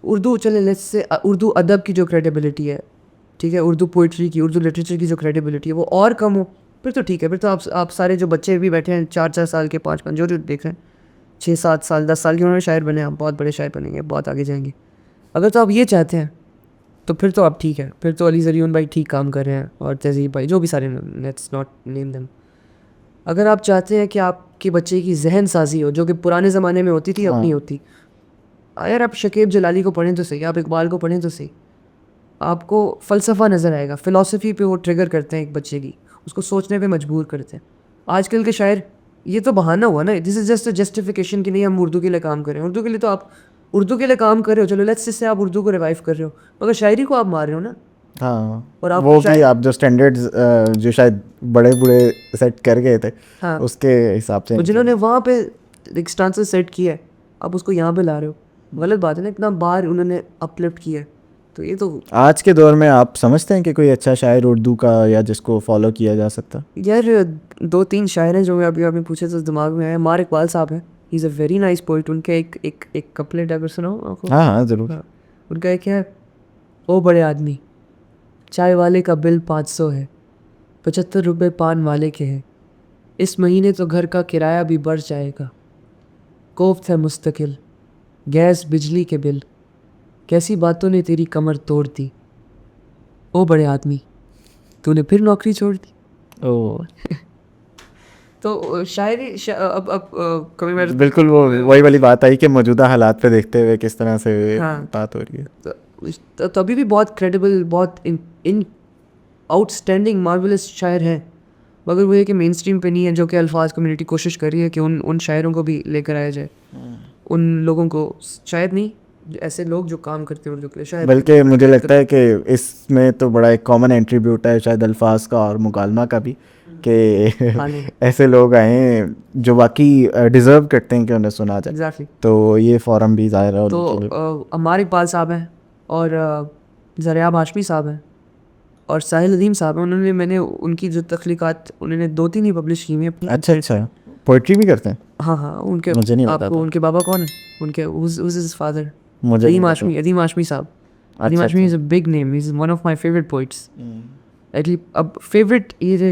उर्दू चले लेट्स से उर्दू अदब की जो क्रेडिबिलिटी है, ठीक है, उर्दू पोइट्री की, उर्दू लिटरेचर की जो क्रेडिबिलिटी है वो और कम हो, फिर तो ठीक है, फिर तो आप सारे जो बच्चे भी बैठे हैं 4-4 साल के, 5-5 जो देख रहे हैं, 6-7 साल 10 साल के, उन्होंने शायर बने, हम बहुत बड़े शायर बनेंगे, बहुत आगे जाएंगे। अगर तो आप ये चाहते हैं तो फिर तो आप ठीक है, फिर तो अली ज़रियून भाई ठीक काम कर रहे हैं, और तहज़ीब भाई, जो भी सारे, लेट्स नॉट नेम देम। अगर आप चाहते हैं कि आपके बच्चे की जहन साजी हो, जो कि पुराने ज़माने में होती थी, अब नहीं होती, यार आप शकीब जलाली को पढ़ें तो सही, आप इकबाल को पढ़ें तो सही, आपको फ़लसफ़ा नज़र आएगा, फ़िलासफ़ी पे वो ट्रिगर करते हैं एक बच्चे की, उसको सोचने पे मजबूर करते हैं। आजकल के शायर, ये तो बहाना हुआ ना, this is just a justification कि नहीं हम उर्दू के लिए काम कर रहे हैं। उर्दू के लिए तो आप उर्दू के लिए काम कर रहे हो, चलो लेट्स से आप उर्दू को रिवाइव कर रहे हो, मगर शायरी को आप मार रहे हो ना। हाँ, और आप वो कि आप जो स्टैंडर्ड्स जो शायद बड़े बूढ़े सेट कर गए थे, हाँ, उसके हिसाब से तो जिन्होंने वहाँ पे एक स्टांसर सेट किया है, आप उसको यहाँ पे ला रहे हो, गलत बात है ना। इतना बार उन्होंने अपलिफ्ट किया है, तो ये तो आज के दौर में आप समझते हैं कि कोई अच्छा शायर उर्दू का या जिसको फॉलो किया जा सकता? यार 2-3 शायर हैं जो मैं अभी आपने पूछे तो दिमाग में आया। मार इकबाल साहब हैं, ही is a very nice poet. उनके एक कपलेट अगर सुनाओ आपको। हाँ हाँ ज़रूर। उनका एक है, ओ बड़े आदमी, चाय वाले का बिल 500 है, 75 रुपये पान वाले के हैं, इस महीने तो घर का किराया भी बढ़ जाएगा, कोफ्त है मुस्तकिल, गैस बिजली के बिल, कैसी बातों ने तेरी कमर तोड़ दी, ओ बड़े आदमी तूने फिर नौकरी छोड़ दी। ओ तो शायरी अब कभी मैं बिल्कुल वो वही वाली बात आई कि मौजूदा हालात पे देखते हुए किस तरह से हाँ। बात हो रही है। तो अभी भी बहुत क्रेडिबल, बहुत इन आउटस्टैंडिंग मार्वलस शायर हैं, मगर वो ये कि मेन स्ट्रीम पे नहीं है, जो कि अल्फाज कम्युनिटी कोशिश कर रही है कि उन शायरों को भी लेकर आया जाए, उन लोगों को, शायद नहीं, ऐसे लोग जो काम करते हैं उन लोग के लिए शायद। बल्कि मुझे लगता है कि इसमें तो बड़ा एक कॉमन एंट्रीब्यूट है शायद अल्फाज का और मुकालमा का भी, कि हाँ नहीं ऐसे लोग आए जो बाकी डिज़र्व करते हैं कि उन्हें सुना जाए। एग्जैक्टली। तो ये फोरम भी ज़ाहिर है तो उनके लिए। अमार इकबाल साहब हैं और ज़रियाब हाशमी साहब हैं और साहिल अदीम साहब हैं। उन्होंने, मैंने उनकी जो तख्लीक़ात उन्होंने 2-3 ही पब्लिश की हुई हैं अपनी। अच्छा अच्छा, पोइट्री भी करते हैं? हाँ हाँ, उनके, मुझे नहीं पता आपको था। उनके बाबा कौन है? उनके हिज फादर मुझे अदीम नहीं हाशमी, अदीम हाशमी साहब। अदीम अच्छा Hashmi is a big name, he is one of my favourite poets. एटली अब फेवरेट ये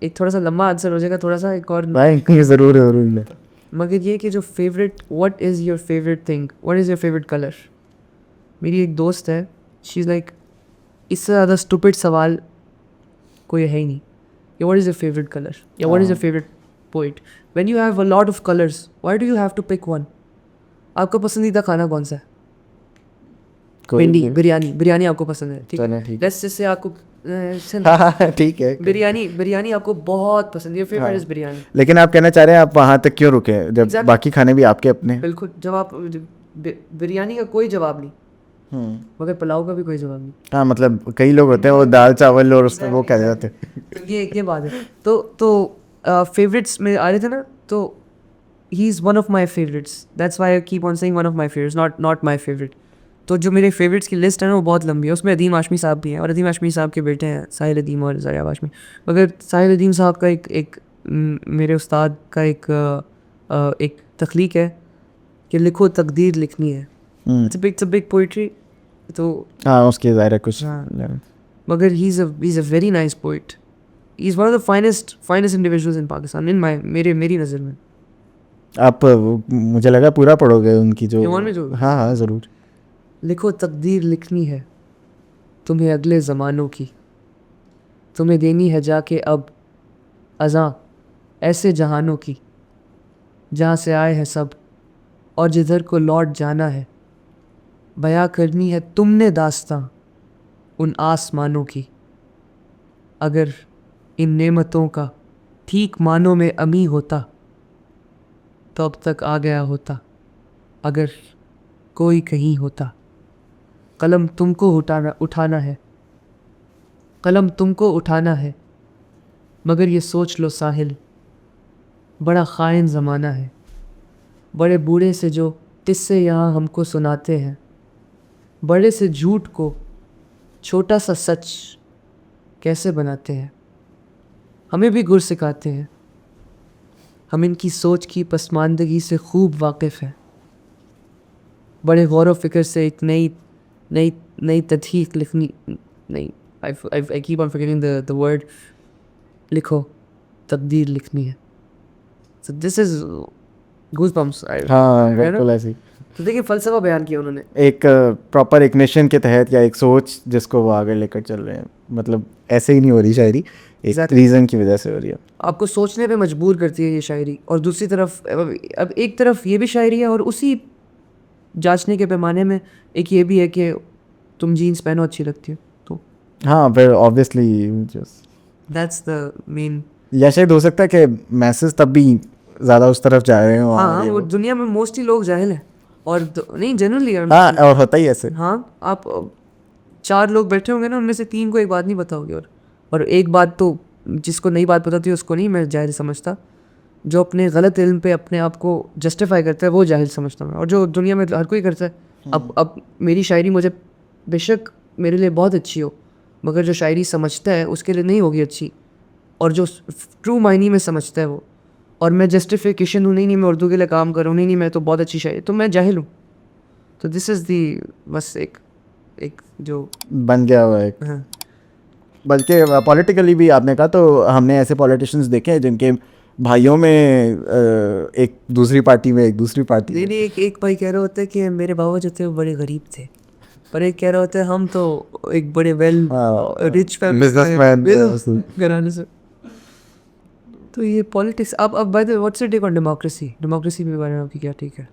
एक थोड़ा सा लंबा आंसर हो जाएगा, थोड़ा सा एक और, भाई ये ज़रूर है ज़रूर है। मगर ये कि जो favourite, what is your favourite thing, what is your favourite colour. मेरी एक दोस्त है, शी इज़ लाइक, इससे ज़्यादा स्टूपिड सवाल कोई है ही नहीं, या what is your favourite colour, या what is your favourite poet. When you have a lot of colours, why do you have to pick one. आपका पसंदीदा खाना कौन सा है? भिंडी, बिरयानी, बिरयानी आपको पसंद है, ठीक चलें, है। ठीक। लेट्स से आपको हाँ ठीक है। बिरयानी, बिरयानी आपको बहुत पसंद है, फेवरेट इज़ बिरयानी। लेकिन आप कहना चाह रहे हैं आप वहाँ तक क्यों रुके जब Exactly. बाकी खाने भी आपके अपने हैं? बिल्कुल, जब आप बिरयानी का कोई जवाब नहीं, मगर पुलाव का भी कोई जवाब नहीं। हाँ मतलब कई लोग होते हैं वो दाल चावल और उसमें वो कह जाते हैं। तो ये बात है। तो फेवरेट्स में आ रहे थे ना, तो ही is one of my favourites, that's why I keep on saying one of my favourites, not my favourite. तो जो मेरे फेवरेट्स की लिस्ट है ना वो बहुत लंबी है, उसमें अदीम हाशमी साहब भी हैं, और अदीम हाशमी साहब के बेटे हैं साहिल अदीम और ज़रियाब हाशमी। मगर साहिल अदीम साहब का मेरे उस्ताद का एक तख्लीक है कि लिखो तकदीर लिखनी है, इट्स अ बिग पोइट्री। तो हाँ उसके ज़ाहिर है कुछ। हाँ। मगर he is a very nice poet, he is one of the finest individuals in Pakistan, in मेरी नज़र में। आप मुझे लगा पूरा पढ़ोगे उनकी जो। You want me to? हाँ हाँ ज़रूर। लिखो तकदीर लिखनी है तुम्हें अगले ज़मानों की, तुम्हें देनी है जाके अब अज़ां ऐसे जहानों की, जहाँ से आए हैं सब और जिधर को लौट जाना है। बयां करनी है तुमने दास्तां उन आसमानों की, अगर इन नेमतों का ठीक मानों में अमी होता तो अब तक आ गया होता, अगर कोई कहीं होता। कलम तुमको उठाना है, कलम तुमको उठाना है, मगर ये सोच लो साहिल बड़ा ख़ाइन ज़माना है। बड़े बूढ़े से जो किस्से यहाँ हमको सुनाते हैं, बड़े से झूठ को छोटा सा सच कैसे बनाते हैं, हमें भी गुर सिखाते हैं। हम इनकी सोच की पसमानदगी से खूब वाकिफ़ हैं। बड़े गौर व फिक्र से एक नई तहक़ीक़ लिखनी, नहीं, आई keep on forgetting the word, लिखो तकदीर लिखनी है। So this is goosebumps. हाँ बिल्कुल ऐसी। तो देखिए फ़लसफ़ा बयान किया उन्होंने एक प्रॉपर एक मिशन के तहत या एक सोच जिसको वो आगे लेकर चल रहे हैं। मतलब ऐसे ही नहीं हो रही शायरी, एक रीज़न की वजह से हो रही है। आपको सोचने पे मजबूर करती है ये शायरी, और दूसरी तरफ अब एक तरफ ये भी शायरी है, और उसी जांचने के पैमाने में एक ये भी है कि तुम जीन्स पहनो अच्छी लगती है, तो हाँ फिर ऑब्वियसली दैट्स द मेन। या शायद हो सकता है कि मैसेज तब भी ज़्यादा उस तरफ जा रहे हो। हाँ, वो दुनिया में मोस्टली लोग जाहिल हैं, और नहीं जनरली। हाँ और होता ही ऐसे। हाँ, आप 4 लोग बैठे होंगे ना, उनमें से 3 को एक बात नहीं पता होगी, और एक बात तो जिसको नई बात पता थी उसको नहीं मैं जाहिल समझता। जो अपने गलत इल्म पे अपने आप को जस्टिफाई करता है वो जाहिल समझता मैं, और जो दुनिया में हर कोई करता है। अब मेरी शायरी मुझे बेशक मेरे लिए बहुत अच्छी हो, मगर जो शायरी समझता है उसके लिए नहीं होगी अच्छी, और जो ट्रू मायने में समझता है वो, और मैं जस्टिफिकेशन हूँ, नहीं मैं उर्दू के लिए काम कर रहा हूँ, नहीं मैं तो बहुत अच्छी शायरी, तो मैं जाहिल हूँ। तो दिस इज़ दी बस एक जो बन गया हुआ है। हाँ। बल्कि पॉलिटिकली भी आपने कहा, तो हमने ऐसे पॉलिटिशियंस देखे हैं जिनके भाइयों में एक दूसरी पार्टी में, एक दूसरी पार्टी नहीं में। नहीं, एक भाई कह रहे होते हैं कि मेरे बाबा जो थे वो बड़े गरीब थे, पर एक कह रहे होते हैं हम तो एक बड़े वेल रिच बिजनेसमैन। घराने से। तो ये पॉलिटिक्स, अब by the way what's your take on democracy? Democracy के बारे में आपकी क्या ठीक है?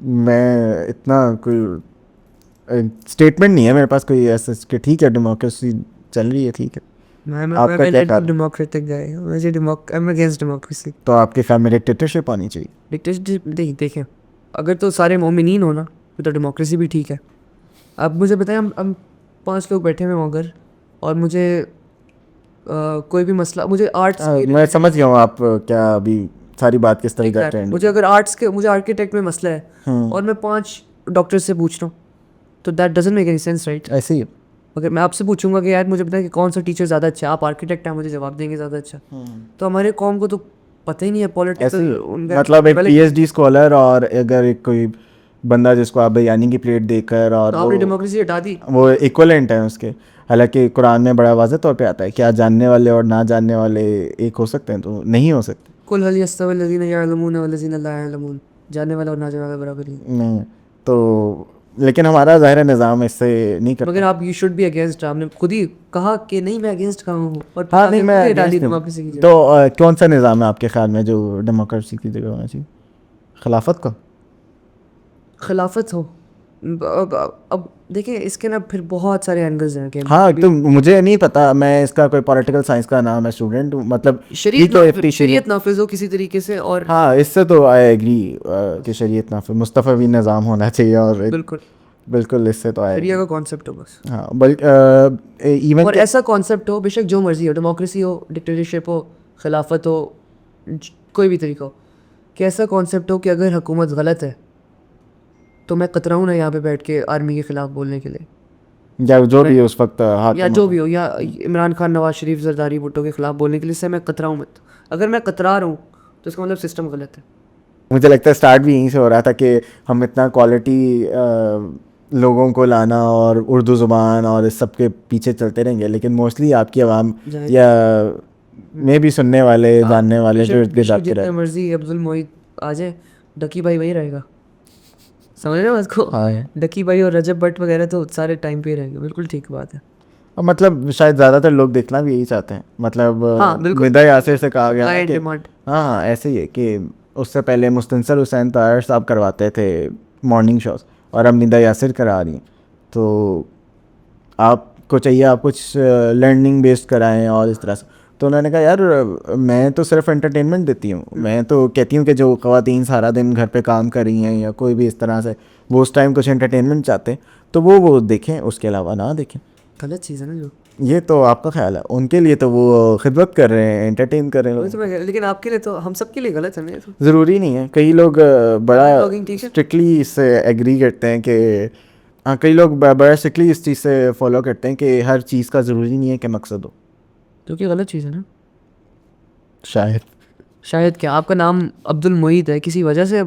मैं इतना कोई स्टेटमेंट नहीं है मेरे पास कोई ऐसा कि ठीक है डेमोक्रेसी चल रही है, ठीक है। आपका क्या ख्याल है? डेमोक्रेटिक गाय है, मुझे आई एम अगेंस्ट डेमोक्रेसी। तो आपकी फैमिली डिक्टेटरशिप आनी चाहिए। डिक्टेटरशिप देखें, अगर तो सारे मोमिनीन हो ना तो डेमोक्रेसी भी ठीक है। अब मुझे बताएं, हम 5 लोग बैठे हुए हैं अगर, और मुझे कोई भी मसला, मुझे आर्ट्स मैं समझ गया हूँ आप क्या अभी सारी बात किस तरह करते हैं। मुझे अगर आर्ट्स के, मुझे आर्किटेक्ट में मसला है और मैं 5 डॉक्टर से पूछ रहा हूँ, तो that doesn't make any sense, right? ऐसे ही। अगर मैं आपसे पूछूंगा कि यार मुझे बताएं कि कौन सा टीचर ज़्यादा अच्छा है, आप आर्किटेक्ट हैं, मुझे जवाब देंगे ज़्यादा अच्छा। तो हमारे कौम को तो पता ही नहीं है पॉलिटिक्स। मतलब एक पीएचडी स्कॉलर और अगर एक कोई बंदा जिसको आप बिरयानी की प्लेट देकर और तो आपने डेमोक्रेसी हटा दी। वो इक्वलेंट है उसके। हालांकि कुरान में बड़ा वाज़ेह तौर पे आता है क्या जानने वाले और ना जानने वाले एक हो सकते हैं, तो नहीं हो सकते। कुल हल यस्तवी लज़ीना यअलमून वल्लज़ीना ला यअलमून, जानने वाला और ना जानने वाला बराबर ही। नहीं तो, लेकिन हमारा ज़ाहिर निज़ाम इससे नहीं करता। मगर आप यू शुड बी अगेंस्ट, आपने खुद ही कहा कि नहीं मैं अगेंस्ट कहा हूँ, और हाँ नहीं, मैं हटा दी against हूँ। डेमोक्रेसी की जगह। तो कौन सा निज़ाम है आपके ख्याल में जो डेमोक्रेसी की जगह होना चाहिए? खिलाफत का? खिलाफत हो। अब देखिए इसके ना फिर बहुत सारे एंगल्स हैं कि हाँ तो मुझे नहीं पता, मैं इसका कोई पॉलिटिकल साइंस का ना मैं स्टूडेंट हूँ, मतलब शरीयत नाफिज हो किसी तरीके से, और हाँ इससे तो आई एग्री कि शरीयत नाफिज मुस्तफ़वी निज़ाम होना चाहिए, और बिल्कुल बिल्कुल इससे तो आई शरिया का कॉन्सेप्ट हो बस। हाँ बल्कि इवन और ऐसा कॉन्सेप्ट हो, बेशक जो मर्जी हो, डेमोक्रेसी हो, डिक्टेटरशिप हो, खिलाफत हो, कोई भी तरीका हो, कि ऐसा कॉन्सेप्ट हो कि अगर हुकूमत गलत है तो मैं कतराऊँ ना यहाँ पे बैठ के आर्मी के खिलाफ बोलने के लिए, या जो भी उस वक्त या हाकिम जो भी हो, या इमरान खान, नवाज शरीफ, जरदारी, भुट्टो के खिलाफ बोलने के लिए, से मैं कतराऊँ मत। अगर मैं कतरा रहा हूँ तो इसका मतलब सिस्टम गलत है। मुझे लगता है स्टार्ट भी यहीं से हो रहा था कि हम इतना क्वालिटी लोगों को लाना और उर्दू ज़ुबान और इस सब के पीछे चलते रहेंगे, लेकिन मोस्टली आपकी आवाम या में भी सुनने वाले जानने वाले जो इर्द गिर्द आपके जितने रहते मर्जी अब्दुल मोहित आ जाए, डकी भाई वही रहेगा। समझ रहे हो उसको? हाँ डकी भाई और रजब भट्ट वगैरह तो सारे टाइम पे ही रहेंगे। बिल्कुल ठीक बात है। मतलब शायद ज़्यादातर लोग देखना भी यही चाहते हैं, मतलब हाँ बिल्कुल, निदा यासिर से कहा गया High ना end कि demand। हाँ ऐसे ही है कि उससे पहले मुस्तनसर हुसैन तायर साहब करवाते थे मॉर्निंग शोज, और अब निदा यासिर करा रही हैं। तो आपको चाहिए आप कुछ लर्निंग बेस्ड कराएं और इस तरह से। तो उन्होंने कहा यार मैं तो सिर्फ एंटरटेनमेंट देती हूँ, मैं तो कहती हूँ कि जो ख़वातीन सारा दिन घर पे काम कर रही हैं या कोई भी इस तरह से वो उस टाइम कुछ एंटरटेनमेंट चाहते हैं तो वो देखें, उसके अलावा ना देखें। गलत चीज़ है ना जो। ये तो आपका ख्याल है, उनके लिए तो वो खिदमत कर रहे हैं, एंटरटेन कर रहे वही तो मैं हैं। कह रहा, लेकिन आपके लिए तो, हम सब के लिए गलत है ना ये तो। ज़रूरी नहीं है, कई लोग बड़ा Blogging ठीक है। स्ट्रिक्टली इससे एग्री करते हैं कि हाँ, कई लोग बड़ा स्ट्रिक्टली इस चीज़ से फॉलो करते हैं कि हर चीज़ का ज़रूरी नहीं है कि मकसद हो। जो कि गलत चीज़ है ना। शायद शायद क्या आपका नाम अब्दुल मोहित है, किसी वजह से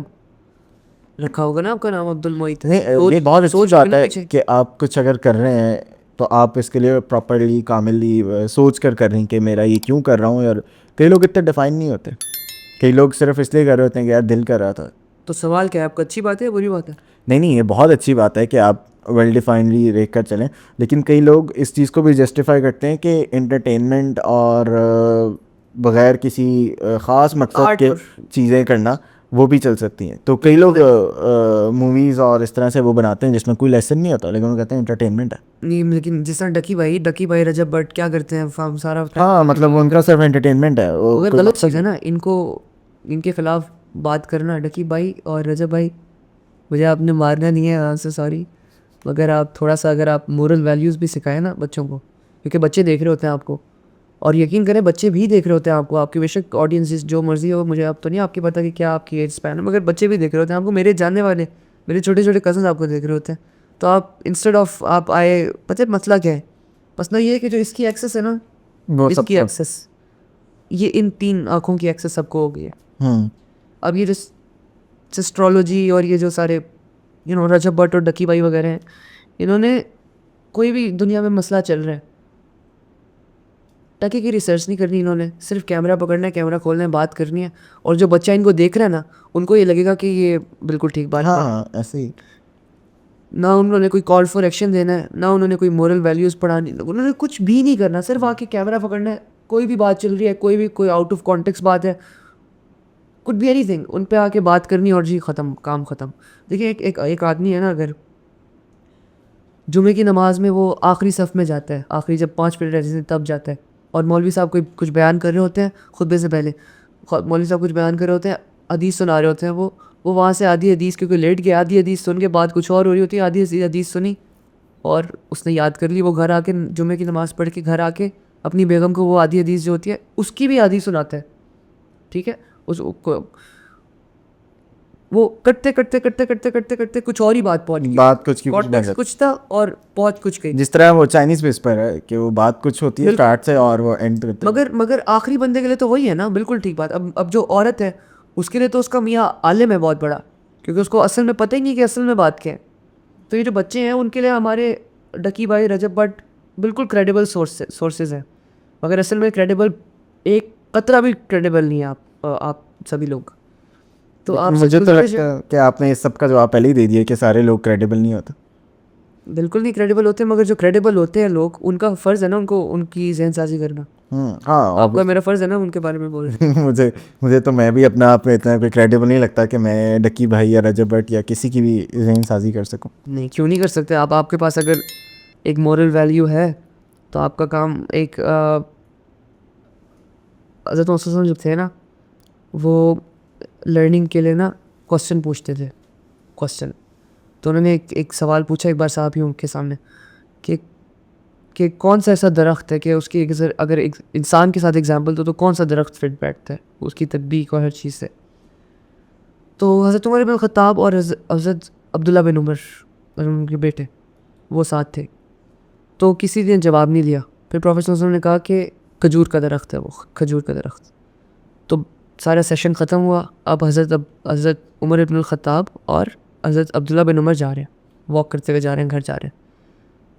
रखा होगा ना आपका नाम अब्दुल मोहित। नहीं, ये बहुत अच्छी बात है कि आप कुछ अगर कर रहे हैं तो आप इसके लिए प्रॉपरली कामिली सोच कर रहे हैं कि मेरा ये क्यों कर रहा हूँ। और कई लोग इतने डिफाइन नहीं होते, कई लोग सिर्फ इसलिए कर रहे होते हैं कि यार दिल कर रहा था। तो सवाल क्या है आपका, अच्छी बात है या बुरी बात है? नहीं, ये बहुत अच्छी बात है कि आप वेल डिफाइनली रेख कर चलें, लेकिन कई लोग इस चीज़ को भी जस्टिफाई करते हैं कि एंटरटेनमेंट और बग़ैर किसी ख़ास मकसद के चीज़ें करना वो भी चल सकती हैं। तो कई लोग मूवीज़ और इस तरह से वो बनाते हैं जिसमें कोई लेसन नहीं होता, लेकिन वो कहते हैं एंटरटेनमेंट है। नहीं, लेकिन जिस तरह डकी भाई रजब भट्ट क्या करते हैं, फार्म सारा हाँ मतलब उनका सिर्फ एंटरटेनमेंट है वो। अगर गलत चीज़ है ना, इनको इनके खिलाफ बात करना, डकी भाई और रजब भाई, मुझे आपने मारना नहीं है, से सॉरी, मगर आप थोड़ा सा अगर आप मोरल वैल्यूज़ भी सिखाएं ना बच्चों को, क्योंकि बच्चे देख रहे होते हैं आपको, और यकीन करें बच्चे भी देख रहे होते हैं आपको। आपकी बेशक ऑडियंस जो मर्जी हो, मुझे अब तो नहीं आपकी पता कि क्या आपकी एज स्पैन है, मगर बच्चे भी देख रहे होते हैं आपको। मेरे जानने वाले, मेरे छोटे छोटे कज़न आपको देख रहे होते हैं। तो आप इंस्टेड ऑफ आप आए, पता है मसला क्या है? मसला ये है कि जो इसकी एक्सेस है ना, इसकी एक्सेस, ये इन 3 आँखों की एक्सेस सबको हो गई है। अब ये जो एस्ट्रोलॉजी और ये जो सारे रजब भट्ट और डकी भाई वगैरह हैं, इन्होंने कोई भी दुनिया में मसला चल रहा है, टके की रिसर्च नहीं करनी इन्होंने, सिर्फ कैमरा पकड़ना है, कैमरा खोलना है, बात करनी है, और जो बच्चा इनको देख रहा है ना उनको ये लगेगा कि ये बिल्कुल ठीक बात हाँ कर। हाँ ऐसे ही। ना उन्होंने कोई कॉल फॉर एक्शन देना है, ना उन्होंने कोई मोरल वैल्यूज़ पढ़ानी, उन्होंने कुछ भी नहीं करना, सिर्फ आके कैमरा पकड़ना है। कोई भी बात चल रही है, कोई आउट ऑफ कॉन्टेक्स्ट बात है, कुड बी एनीथिंग, उन पे आके बात करनी और जी ख़त्म, काम ख़त्म। देखिए एक आदमी है ना, अगर जुमे की नमाज में वो आखिरी सफ़ में जाता है, आखिरी जब 5 मिनट रहते हैं तब जाता है, और मौलवी साहब कोई कुछ बयान कर रहे होते हैं खुतबे से पहले, मौलवी साहब कुछ बयान कर रहे होते हैं, हदीस सुना रहे होते हैं, वो वहाँ से आधी हदीस क्योंकि लेट गया, आधी हदीस सुन के बाद कुछ और हो रही होती है, आधी हदीस सुनी और उसने याद कर ली, वो घर आके जुमे की नमाज़ पढ़ के घर आके अपनी बेगम को वो आधी हदीस जो होती है उसकी भी आधी सुनाता है, ठीक है। वो करते करते करते करते करते करते कुछ और ही बात पहुंच गई, बात कुछ की कुछ बन कॉन्टेक्स्ट जाती। कुछ था और पहुंच कुछ गई। जिस तरह वो चाइनीज विस्पर है कि वो बात कुछ होती है स्टार्ट से और वो एंड करते हैं। मगर आखिरी बंदे के लिए तो वही है ना, बिल्कुल ठीक बात। अब जो औरत है उसके लिए तो उसका मियाँ आलिम है बहुत बड़ा, क्योंकि उसको असल में पता ही नहीं कि असल में बात क्या है। तो ये जो बच्चे हैं उनके लिए हमारे डकी भाई रजब भट्ट बिल्कुल क्रेडिबल सोर्सेज हैं, मगर असल में क्रेडिबल एक कतरा भी क्रेडिबल नहीं है आप सभी लोग। तो आप मुझे तो लगता है कि आपने इस सब का जवाब पहले ही दे दिया कि सारे लोग क्रेडिबल नहीं होते। बिल्कुल नहीं क्रेडिबल होते, मगर जो क्रेडिबल होते हैं लोग उनका फ़र्ज़ है ना उनको उनकी जहनसाजी करना। हाँ आपका मेरा फ़र्ज़ है ना उनके बारे में बोल मुझे तो मैं भी अपना आप में इतना कोई क्रेडिबल नहीं लगता कि मैं डक्की भाई या रजब भट्ट या किसी की भी जहन साजी कर सकूं। नहीं, क्यों नहीं कर सकते आप? आपके पास अगर एक मोरल वैल्यू है तो आपका काम एक हज़रत मोहम्मद जो थे ना वो लर्निंग के लिए ना क्वेश्चन पूछते थे, क्वेश्चन। तो उन्होंने एक सवाल पूछा एक बार साहबियों के सामने कि कौन सा ऐसा दरख्त है कि उसकी अगर एक इंसान के साथ एग्जांपल तो कौन सा दरख्त फिट बैठता है उसकी तदबीक और हर चीज़ से। तो हज़रत उमर बिन ख़त्ताब और हज़रत अब्दुल्ला बिन उमर उनके बेटे वो साथ थे, तो किसी ने जवाब नहीं दिया। फिर प्रोफेसर सल्लल्लाहु अलैहि वसल्लम ने कहा कि खजूर का दरख्त है वो, खजूर का दरख्त। तो सारा सेशन ख़त्म हुआ। अब हज़रत उमर बिन ख़त्ताब और हज़रत अब्दुल्ला बिन उमर जा रहे हैं, वॉक करते हुए जा रहे हैं, घर जा रहे हैं।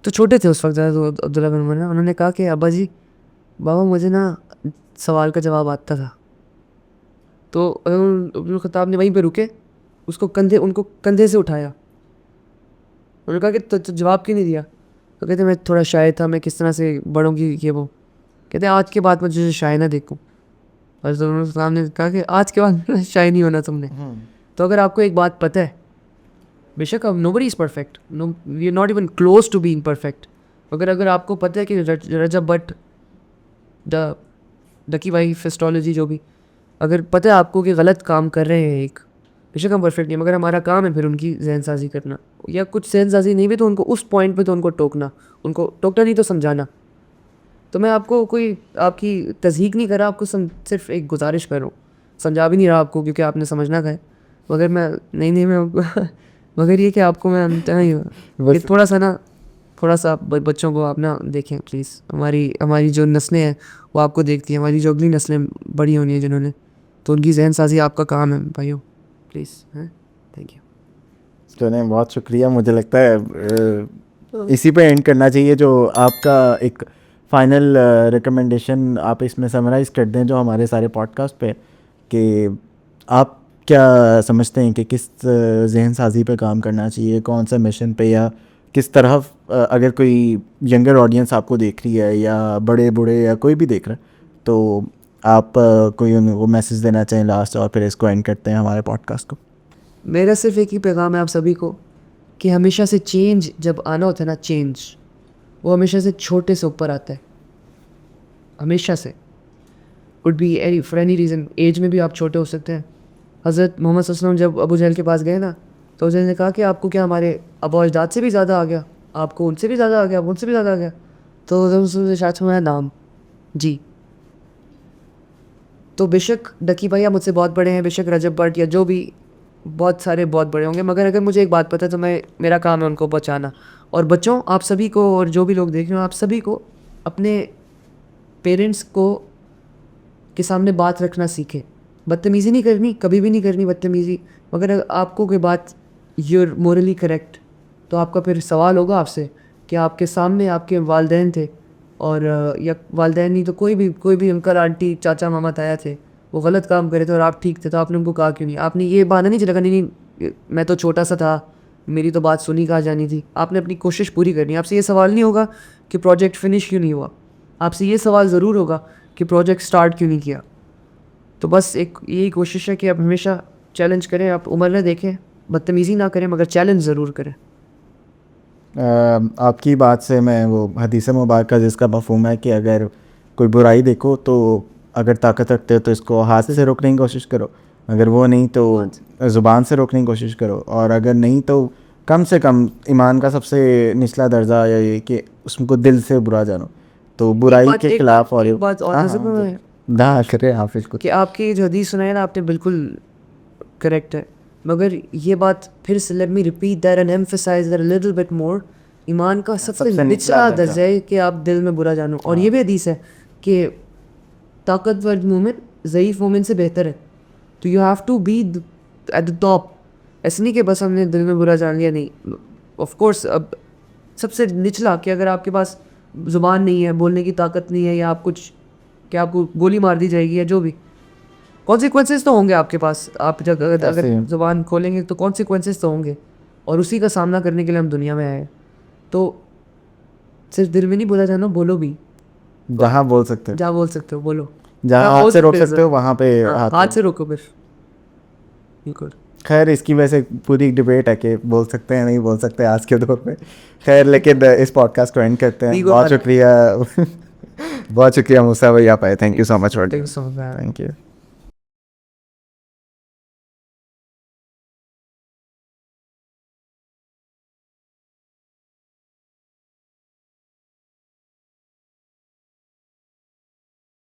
तो छोटे थे उस वक्त हज़रत अब्दुल्ला बिन उमर ना, उन्होंने कहा कि अब्बा जी बाबा मुझे ना सवाल का जवाब आता था। तो अब्दुल ख़त्ताब ने वहीं पे रुके, उनको कंधे से उठाया। उन्होंने कहा कि तो जवाब क्यों नहीं दिया? तो कहते मैं थोड़ा शाय था, मैं किस तरह से बड़ों की ये वो। कहते आज के बाद मुझे शाय ना देखूँ। और साहब ने कहा कि आज के बाद शाय नहीं होना तुमने। तो अगर आपको एक बात पता है, बेशक अब nobody is perfect, no we are not even close to being perfect, मगर अगर आपको पता है कि रजब भट्ट डकी भाई फिस्टोलॉजी जो भी, अगर पता है आपको कि गलत काम कर रहे हैं, एक बेशक हम परफेक्ट नहीं, मगर हमारा काम है फिर उनकी जहन साजी करना, या कुछ जहन साजी नहीं भी तो उनको उस पॉइंट पे तो उनको टोकना नहीं तो समझाना। तो मैं आपको कोई आपकी तज़हीक नहीं कर रहा, आपको सिर्फ एक गुजारिश कर रहा हूँ। समझा भी नहीं रहा आपको क्योंकि आपने समझना का है, मगर मैं नहीं मैं मगर ये कि आपको मैं ये थोड़ा सा बच्चों को आप ना देखें प्लीज़। हमारी जो नस्लें हैं वो आपको देखती हैं, हमारी जो अगली नस्लें बड़ी होनी है जिन्होंने, तो उनकी जहन साजी आपका काम है भाइयों, प्लीज़। हैं, थैंक यू। चलें, बहुत शुक्रिया। मुझे लगता है इसी पे एंड करना चाहिए। जो आपका एक फाइनल रिकमेंडेशन आप इसमें समराइज़ कर दें जो हमारे सारे पॉडकास्ट पे, कि आप क्या समझते हैं कि किस जहन साजी पे काम करना चाहिए, कौन सा मिशन पे, या किस तरह अगर कोई यंगर ऑडियंस आपको देख रही है या बड़े बूढ़े या कोई भी देख रहा है, तो आप कोई उनको मैसेज देना चाहें लास्ट, और फिर इसको एंड करते हैं हमारे पॉडकास्ट को। मेरा सिर्फ एक ही पैगाम है आप सभी को कि हमेशा से चेंज जब आना होता है ना, चेंज वो हमेशा से छोटे से ऊपर आता है, हमेशा से। Could be any for any reason, एज में भी आप छोटे हो सकते हैं। हज़रत मोहम्मद सल्लल्लाहु अलैहि वसल्लम जब अबू जहल के पास गए ना, तो उस ने कहा कि आपको क्या हमारे अबू अजदाद से भी ज़्यादा आ गया, आपको उनसे भी ज़्यादा आ गया, उनसे भी ज़्यादा आ गया? तो शायद मेरा नाम जी। तो बेशक डकी भैया मुझसे बहुत बड़े हैं, बेशक रजब भट्ट या जो भी बहुत सारे बहुत बड़े होंगे, मगर अगर मुझे एक बात पता है तो मेरा काम है उनको बचाना। और बच्चों, आप सभी को और जो भी लोग देख रहे हो, आप सभी को अपने पेरेंट्स को के सामने बात रखना सीखें। बदतमीज़ी नहीं करनी, कभी भी नहीं करनी बदतमीज़ी, मगर अगर आपको कोई बात यूर मोरली करेक्ट, तो आपका फिर सवाल होगा आपसे कि आपके सामने आपके वालिदैन थे, और या वालदैन नहीं तो कोई भी अंकल आंटी चाचा मामा ताया थे, वो गलत काम करे थे और आप ठीक थे, तो आपने उनको कहा क्यों नहीं? आपने ये बहाना नहीं चला नहीं मैं तो छोटा सा था, मेरी तो बात सुनी कहा जानी थी। आपने अपनी कोशिश पूरी करनी। आपसे ये सवाल नहीं होगा कि प्रोजेक्ट फिनिश क्यों नहीं हुआ, आपसे ये सवाल ज़रूर होगा कि प्रोजेक्ट स्टार्ट क्यों नहीं किया। तो बस एक यही कोशिश है कि आप हमेशा चैलेंज करें, आप उम्र न देखें, बदतमीज़ी ना करें, मगर चैलेंज ज़रूर करें। आपकी बात से मैं वो हदीस मुबारक जिसका मफ़हूम है कि अगर कोई बुराई देखो तो अगर ताकत रखते हो तो इसको हाथ से रोकने की कोशिश करो, अगर वो नहीं तो ज़ुबान से रोकने की कोशिश करो, और अगर नहीं तो कम से कम ईमान का सबसे निचला दर्जा ये कि उसको दिल से बुरा जानो, तो बुराई के खिलाफ। और बात और दा करे हाफिज को कि आपकी जो हदीस सुनाई ना, आपने बिल्कुल करेक्ट है, मगर ये बात फिर से let me repeat that and emphasise that a little bit more. ईमान का सबसे निचला दर्जा है कि आप दिल में बुरा जानो। और ये भी हदीस है कि ताकतवर मोमिन ज़ईफ़ मोमिन से बेहतर है, तो you have to be at the top. ऐसे नहीं कि बस हमने दिल में बुरा जान लिया, नहीं। ऑफ कोर्स अब सबसे निचला कि अगर आपके पास ज़ुबान नहीं है, बोलने की ताकत नहीं है, या आप कुछ कि आपको गोली मार दी जाएगी या जो भी, कॉन्सिक्वेंसेस तो होंगे आपके पास। आप जब अगर ज़ुबान खोलेंगे तो कॉन्सिक्वेंसेस तो होंगे, और उसी का सामना करने के लिए हम दुनिया में आए हैं। तो सिर्फ दिल में नहीं बोला जाना, बोलो भी, जहाँ बोल सकते हो, जहाँ बोल सकते हो बोलो, जहाँ हाथ से रोक सकते हो वहाँ पे हाथ से रोको फिर। बिल्कुल। खैर इसकी वैसे पूरी डिबेट है कि बोल सकते हैं नहीं बोल सकते आज के दौर पे। खैर लेकिन इस पॉडकास्ट को एंड करते हैं। बहुत शुक्रिया बहुत शुक्रिया मूसा भाई, आप आए। Thank you so much for, thank you.